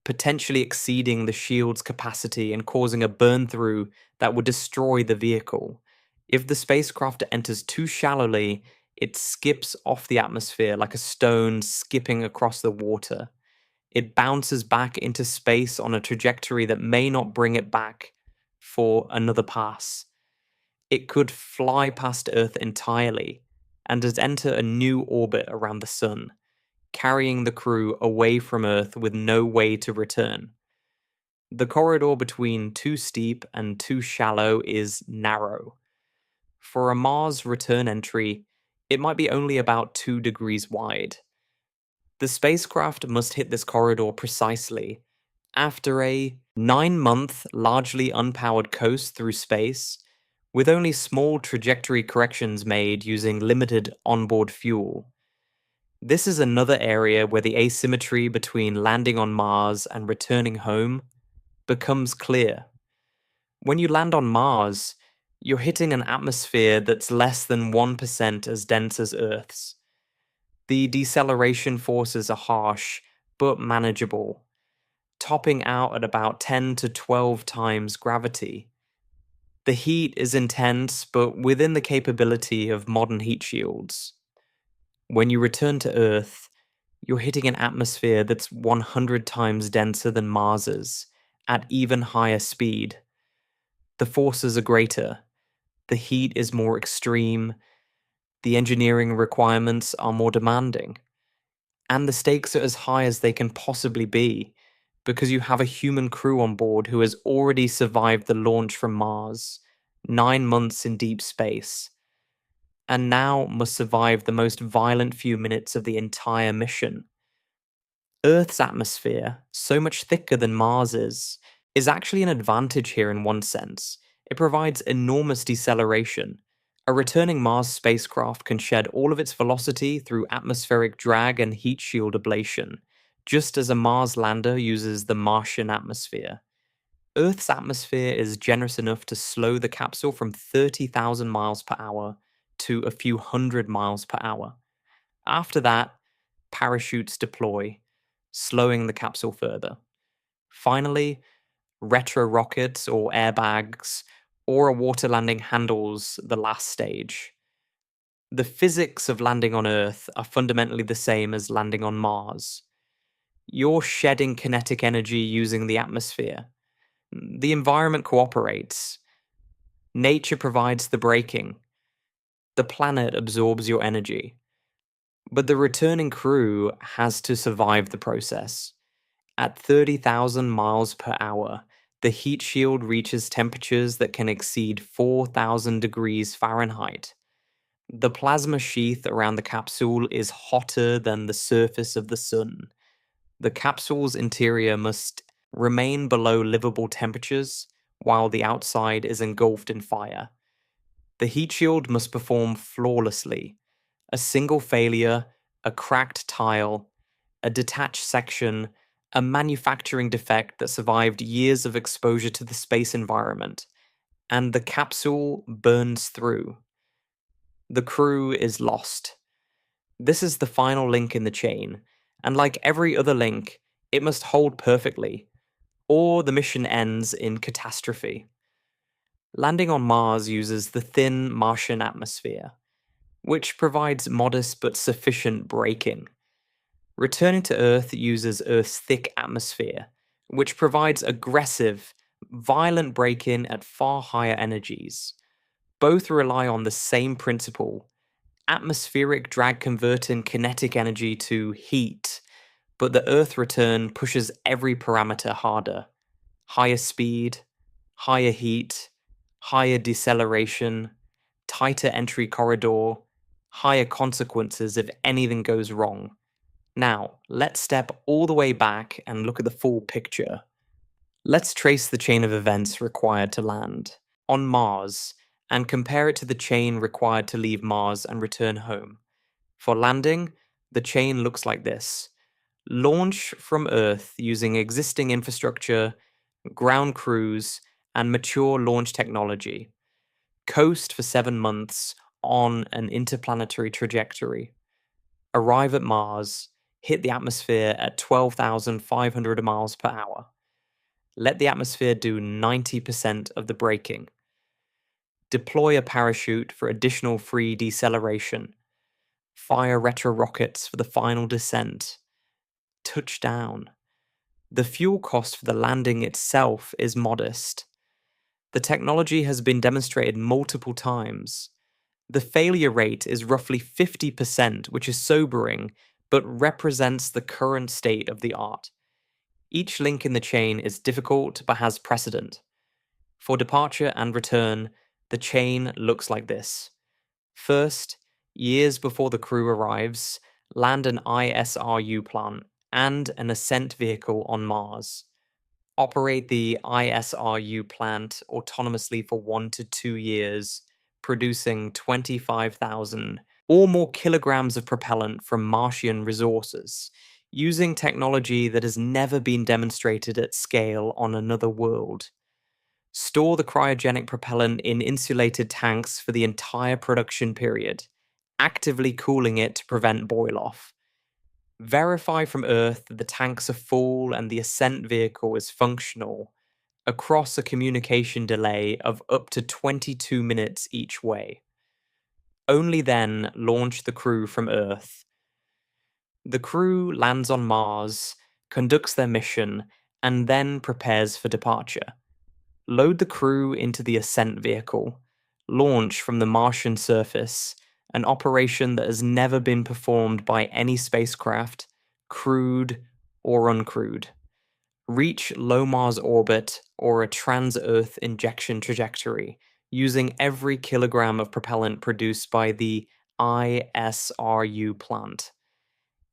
potentially exceeding the shield's capacity and causing a burn through that would destroy the vehicle. If the spacecraft enters too shallowly, it skips off the atmosphere like a stone skipping across the water. It bounces back into space on a trajectory that may not bring it back for another pass. It could fly past Earth entirely and just enter a new orbit around the Sun, carrying the crew away from Earth with no way to return. The corridor between too steep and too shallow is narrow. For a Mars return entry, it might be only about 2 degrees wide. The spacecraft must hit this corridor precisely. After a 9-month, largely unpowered coast through space, with only small trajectory corrections made using limited onboard fuel. This is another area where the asymmetry between landing on Mars and returning home becomes clear. When you land on Mars, you're hitting an atmosphere that's less than 1% as dense as Earth's. The deceleration forces are harsh, but manageable, topping out at about 10 to 12 times gravity. The heat is intense, but within the capability of modern heat shields. When you return to Earth, you're hitting an atmosphere that's 100 times denser than Mars's, at even higher speed. The forces are greater, the heat is more extreme, the engineering requirements are more demanding, and the stakes are as high as they can possibly be, because you have a human crew on board who has already survived the launch from Mars, 9 months in deep space, and now must survive the most violent few minutes of the entire mission. Earth's atmosphere, so much thicker than Mars's, is actually an advantage here in one sense. It provides enormous deceleration. A returning Mars spacecraft can shed all of its velocity through atmospheric drag and heat shield ablation, just as a Mars lander uses the Martian atmosphere. Earth's atmosphere is generous enough to slow the capsule from 30,000 miles per hour to a few hundred miles per hour. After that, parachutes deploy, slowing the capsule further. Finally, retro rockets or airbags or a water landing handles the last stage. The physics of landing on Earth are fundamentally the same as landing on Mars. You're shedding kinetic energy using the atmosphere. The environment cooperates. Nature provides the braking. The planet absorbs your energy. But the returning crew has to survive the process. At 30,000 miles per hour, the heat shield reaches temperatures that can exceed 4,000 degrees Fahrenheit. The plasma sheath around the capsule is hotter than the surface of the sun. The capsule's interior must remain below livable temperatures while the outside is engulfed in fire. The heat shield must perform flawlessly. A single failure, a cracked tile, a detached section, a manufacturing defect that survived years of exposure to the space environment, and the capsule burns through. The crew is lost. This is the final link in the chain, and like every other link, it must hold perfectly, or the mission ends in catastrophe. Landing on Mars uses the thin Martian atmosphere, which provides modest but sufficient braking. Returning to Earth uses Earth's thick atmosphere, which provides aggressive, violent braking at far higher energies. Both rely on the same principle: atmospheric drag converting kinetic energy to heat, but the Earth return pushes every parameter harder. Higher speed, higher heat, higher deceleration, tighter entry corridor, higher consequences if anything goes wrong. Now, let's step all the way back and look at the full picture. Let's trace the chain of events required to land on Mars and compare it to the chain required to leave Mars and return home. For landing, the chain looks like this. Launch from Earth using existing infrastructure, ground crews, and mature launch technology. Coast for 7 months on an interplanetary trajectory. Arrive at Mars, hit the atmosphere at 12,500 miles per hour. Let the atmosphere do 90% of the braking. Deploy a parachute for additional free deceleration. Fire retro rockets for the final descent. Touchdown. The fuel cost for the landing itself is modest. The technology has been demonstrated multiple times. The failure rate is roughly 50%, which is sobering, but represents the current state of the art. Each link in the chain is difficult but has precedent. For departure and return, the chain looks like this. First, years before the crew arrives, land an ISRU plant and an ascent vehicle on Mars. Operate the ISRU plant autonomously for 1 to 2 years, producing 25,000 or more kilograms of propellant from Martian resources, using technology that has never been demonstrated at scale on another world. Store the cryogenic propellant in insulated tanks for the entire production period, actively cooling it to prevent boil-off. Verify from Earth that the tanks are full and the ascent vehicle is functional across a communication delay of up to 22 minutes each way. Only then launch the crew from Earth. The crew lands on Mars, conducts their mission, and then prepares for departure. Load the crew into the ascent vehicle, launch from the Martian surface, an operation that has never been performed by any spacecraft, crewed or uncrewed. Reach low Mars orbit or a trans-Earth injection trajectory, using every kilogram of propellant produced by the ISRU plant.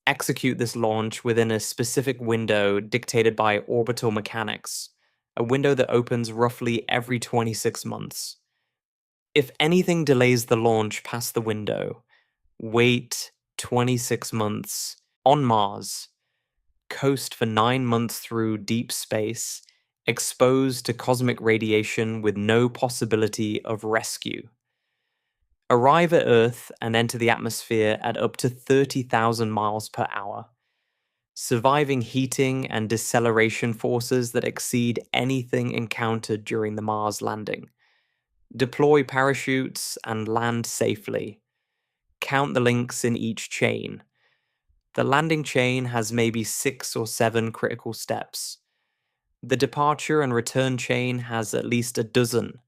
Execute this launch within a specific window dictated by orbital mechanics, a window that opens roughly every 26 months. If anything delays the launch past the window, wait 26 months on Mars, coast for 9 months through deep space, exposed to cosmic radiation with no possibility of rescue. Arrive at Earth and enter the atmosphere at up to 30,000 miles per hour, surviving heating and deceleration forces that exceed anything encountered during the Mars landing. Deploy parachutes and land safely. Count the links in each chain. The landing chain has maybe 6 or 7 critical steps. The departure and return chain has at least a dozen,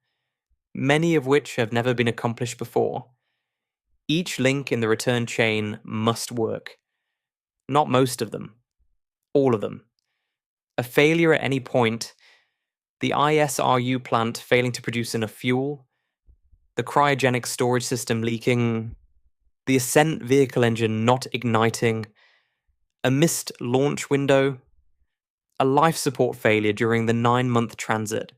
many of which have never been accomplished before. Each link in the return chain must work. Not most of them. All of them. A failure at any point, the ISRU plant failing to produce enough fuel, the cryogenic storage system leaking, the ascent vehicle engine not igniting, a missed launch window, a life support failure during the 9-month transit,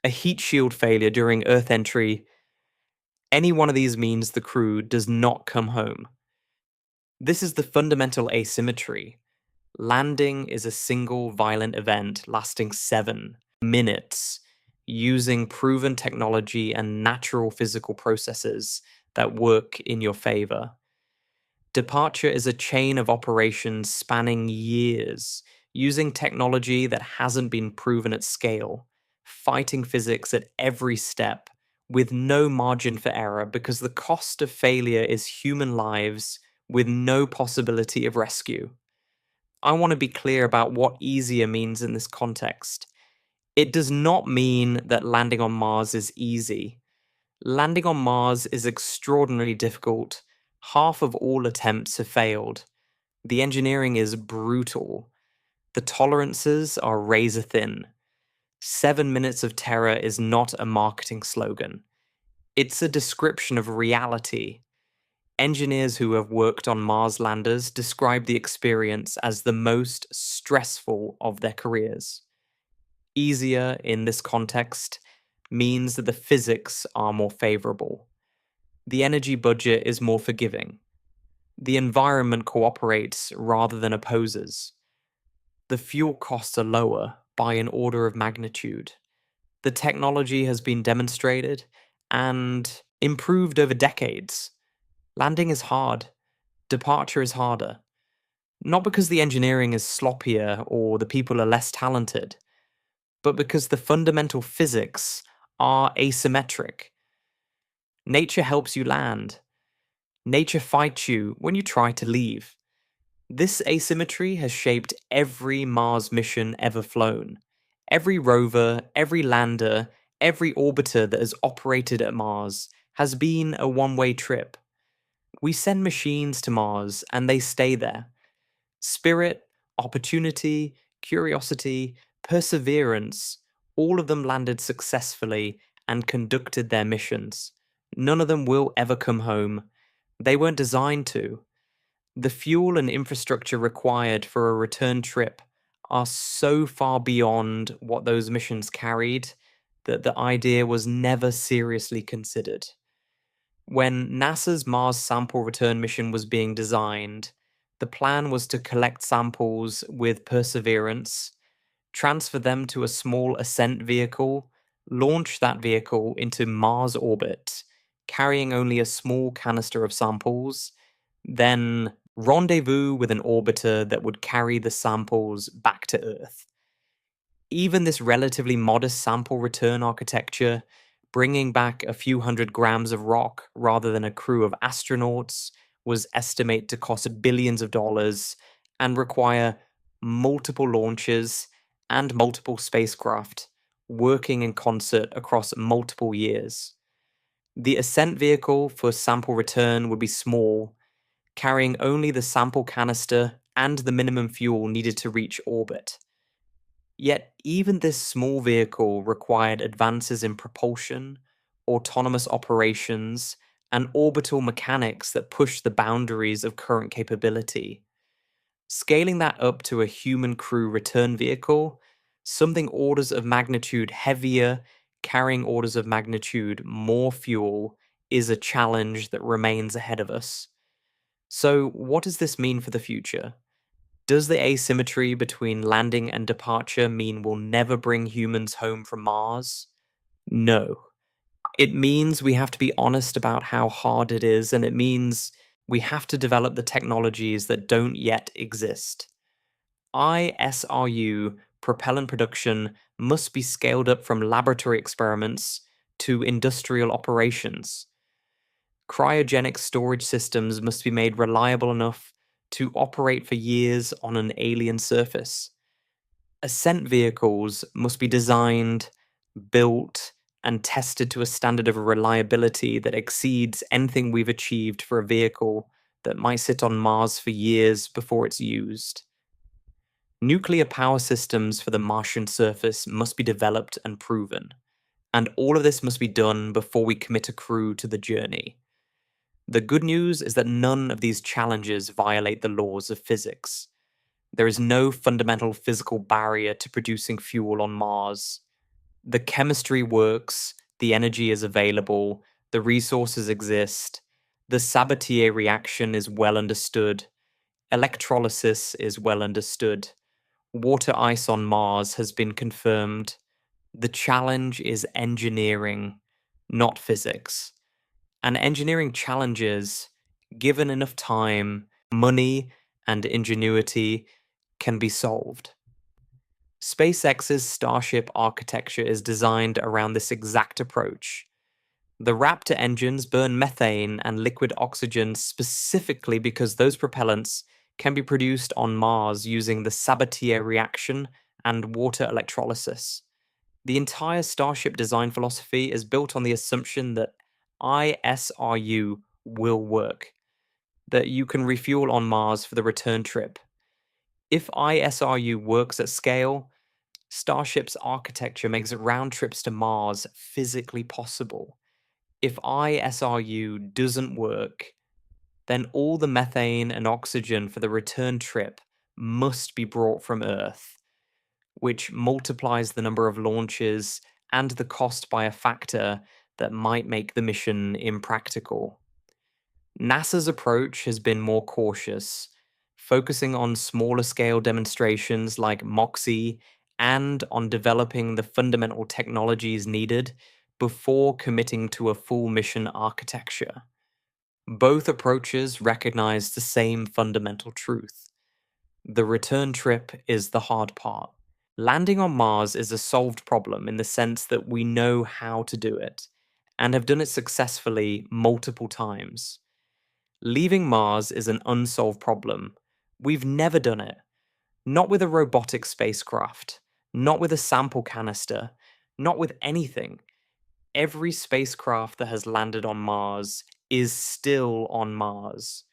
a heat shield failure during Earth entry. Any one of these means the crew does not come home. This is the fundamental asymmetry. Landing is a single violent event lasting 7 minutes, using proven technology and natural physical processes that work in your favor. Departure is a chain of operations spanning years, using technology that hasn't been proven at scale, fighting physics at every step, with no margin for error because the cost of failure is human lives with no possibility of rescue. I want to be clear about what easier means in this context. It does not mean that landing on Mars is easy. Landing on Mars is extraordinarily difficult. Half of all attempts have failed. The engineering is brutal. The tolerances are razor thin. 7 minutes of terror is not a marketing slogan. It's a description of reality. Engineers who have worked on Mars landers describe the experience as the most stressful of their careers. Easier in this context means that the physics are more favorable. The energy budget is more forgiving. The environment cooperates rather than opposes. The fuel costs are lower by an order of magnitude. The technology has been demonstrated and improved over decades. Landing is hard. Departure is harder. Not because the engineering is sloppier or the people are less talented, but because the fundamental physics are asymmetric. Nature helps you land. Nature fights you when you try to leave. This asymmetry has shaped every Mars mission ever flown. Every rover, every lander, every orbiter that has operated at Mars has been a one-way trip. We send machines to Mars and they stay there. Spirit, opportunity, curiosity, perseverance, all of them landed successfully and conducted their missions. None of them will ever come home. They weren't designed to. The fuel and infrastructure required for a return trip are so far beyond what those missions carried that the idea was never seriously considered. When NASA's Mars sample return mission was being designed, the plan was to collect samples with Perseverance, transfer them to a small ascent vehicle, launch that vehicle into Mars orbit, carrying only a small canister of samples, then rendezvous with an orbiter that would carry the samples back to Earth. Even this relatively modest sample return architecture, bringing back a few hundred grams of rock rather than a crew of astronauts, was estimated to cost billions of dollars and require multiple launches and multiple spacecraft working in concert across multiple years. The ascent vehicle for sample return would be small, carrying only the sample canister and the minimum fuel needed to reach orbit. Yet, even this small vehicle required advances in propulsion, autonomous operations, and orbital mechanics that pushed the boundaries of current capability. Scaling that up to a human crew return vehicle, something orders of magnitude heavier, carrying orders of magnitude more fuel, is a challenge that remains ahead of us. So, what does this mean for the future? Does the asymmetry between landing and departure mean we'll never bring humans home from Mars? No. It means we have to be honest about how hard it is, and it means we have to develop the technologies that don't yet exist. ISRU propellant production must be scaled up from laboratory experiments to industrial operations. Cryogenic storage systems must be made reliable enough to operate for years on an alien surface. Ascent vehicles must be designed, built, and tested to a standard of reliability that exceeds anything we've achieved for a vehicle that might sit on Mars for years before it's used. Nuclear power systems for the Martian surface must be developed and proven, and all of this must be done before we commit a crew to the journey. The good news is that none of these challenges violate the laws of physics. There is no fundamental physical barrier to producing fuel on Mars. The chemistry works, the energy is available, the resources exist, the Sabatier reaction is well understood, electrolysis is well understood, water ice on Mars has been confirmed. The challenge is engineering, not physics. And engineering challenges, given enough time, money, and ingenuity, can be solved. SpaceX's Starship architecture is designed around this exact approach. The Raptor engines burn methane and liquid oxygen specifically because those propellants can be produced on Mars using the Sabatier reaction and water electrolysis. The entire Starship design philosophy is built on the assumption that ISRU will work, that you can refuel on Mars for the return trip. If ISRU works at scale, Starship's architecture makes round trips to Mars physically possible. If ISRU doesn't work, then all the methane and oxygen for the return trip must be brought from Earth, which multiplies the number of launches and the cost by a factor that might make the mission impractical. NASA's approach has been more cautious, focusing on smaller scale demonstrations like MOXIE and on developing the fundamental technologies needed before committing to a full mission architecture. Both approaches recognize the same fundamental truth. The return trip is the hard part. Landing on Mars is a solved problem in the sense that we know how to do it, and have done it successfully multiple times. Leaving Mars is an unsolved problem. We've never done it. Not with a robotic spacecraft, not with a sample canister, not with anything. Every spacecraft that has landed on Mars is still on Mars.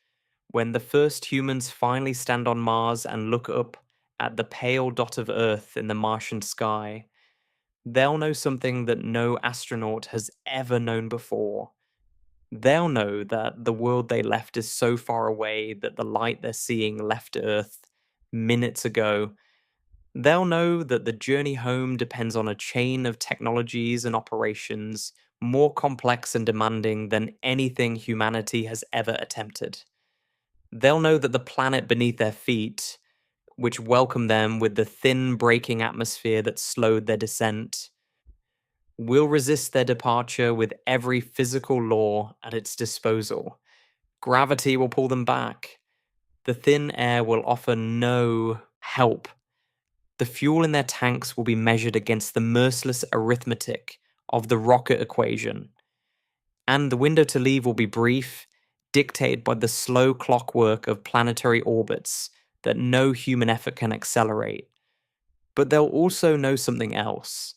When the first humans finally stand on Mars and look up at the pale dot of Earth in the Martian sky, they'll know something that no astronaut has ever known before. They'll know that the world they left is so far away that the light they're seeing left Earth minutes ago. They'll know that the journey home depends on a chain of technologies and operations more complex and demanding than anything humanity has ever attempted. They'll know that the planet beneath their feet, which welcomed them with the thin braking atmosphere that slowed their descent, will resist their departure with every physical law at its disposal. Gravity will pull them back. The thin air will offer no help. The fuel in their tanks will be measured against the merciless arithmetic of the rocket equation. And the window to leave will be brief, dictated by the slow clockwork of planetary orbits that no human effort can accelerate. But they'll also know something else.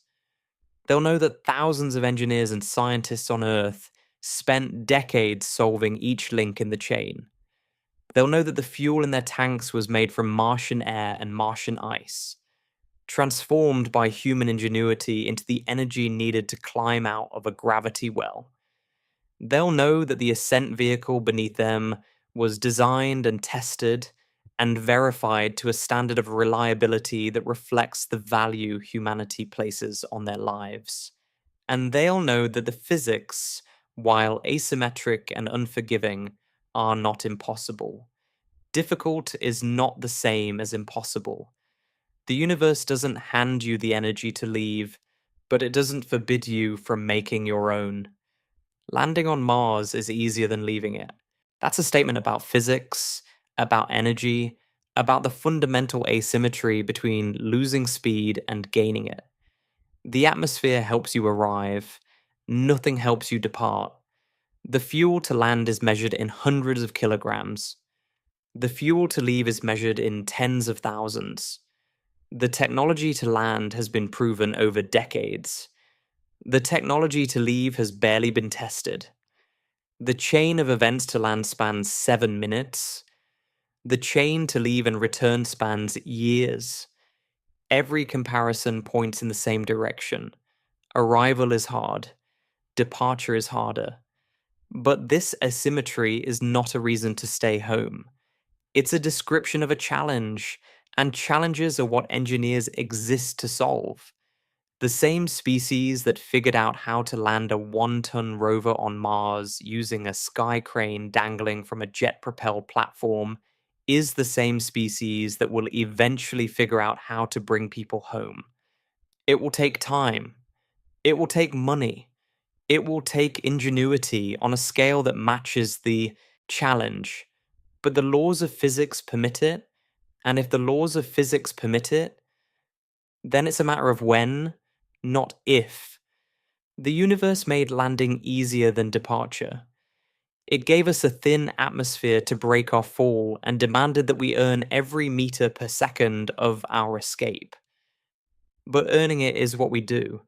They'll know that thousands of engineers and scientists on Earth spent decades solving each link in the chain. They'll know that the fuel in their tanks was made from Martian air and Martian ice, transformed by human ingenuity into the energy needed to climb out of a gravity well. They'll know that the ascent vehicle beneath them was designed and tested and verified to a standard of reliability that reflects the value humanity places on their lives. And they'll know that the physics, while asymmetric and unforgiving, are not impossible. Difficult is not the same as impossible. The universe doesn't hand you the energy to leave, but it doesn't forbid you from making your own. Landing on Mars is easier than leaving it. That's a statement about physics, about energy, about the fundamental asymmetry between losing speed and gaining it. The atmosphere helps you arrive, nothing helps you depart. The fuel to land is measured in hundreds of kilograms. The fuel to leave is measured in tens of thousands. The technology to land has been proven over decades. The technology to leave has barely been tested. The chain of events to land spans 7 minutes. The chain to leave and return spans years. Every comparison points in the same direction. Arrival is hard. Departure is harder. But this asymmetry is not a reason to stay home. It's a description of a challenge, and challenges are what engineers exist to solve. The same species that figured out how to land a 1-ton rover on Mars using a sky crane dangling from a jet-propelled platform is the same species that will eventually figure out how to bring people home. It will take time. It will take money. It will take ingenuity on a scale that matches the challenge. But the laws of physics permit it, and if the laws of physics permit it, then it's a matter of when, not if. The universe made landing easier than departure. It gave us a thin atmosphere to break our fall and demanded that we earn every meter per second of our escape. But earning it is what we do.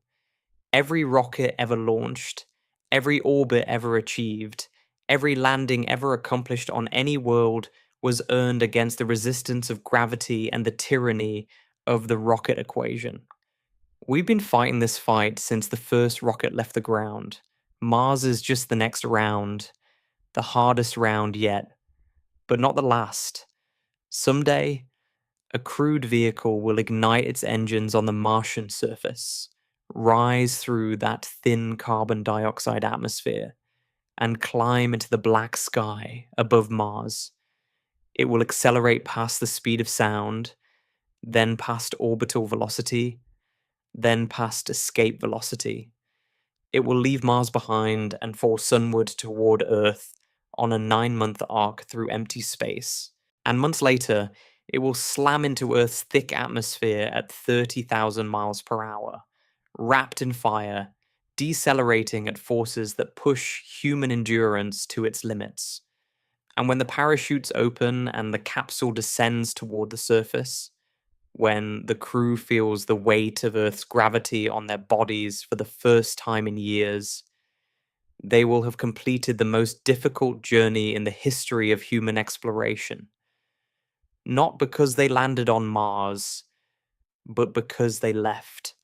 Every rocket ever launched, every orbit ever achieved, every landing ever accomplished on any world was earned against the resistance of gravity and the tyranny of the rocket equation. We've been fighting this fight since the first rocket left the ground. Mars is just the next round, the hardest round yet, but not the last. Someday, a crewed vehicle will ignite its engines on the Martian surface, rise through that thin carbon dioxide atmosphere, and climb into the black sky above Mars. It will accelerate past the speed of sound, then past orbital velocity, then past escape velocity. It will leave Mars behind and fall sunward toward Earth on a 9-month arc through empty space. And months later, it will slam into Earth's thick atmosphere at 30,000 miles per hour, wrapped in fire, decelerating at forces that push human endurance to its limits. And when the parachutes open and the capsule descends toward the surface, when the crew feels the weight of Earth's gravity on their bodies for the first time in years, they will have completed the most difficult journey in the history of human exploration. Not because they landed on Mars, but because they left.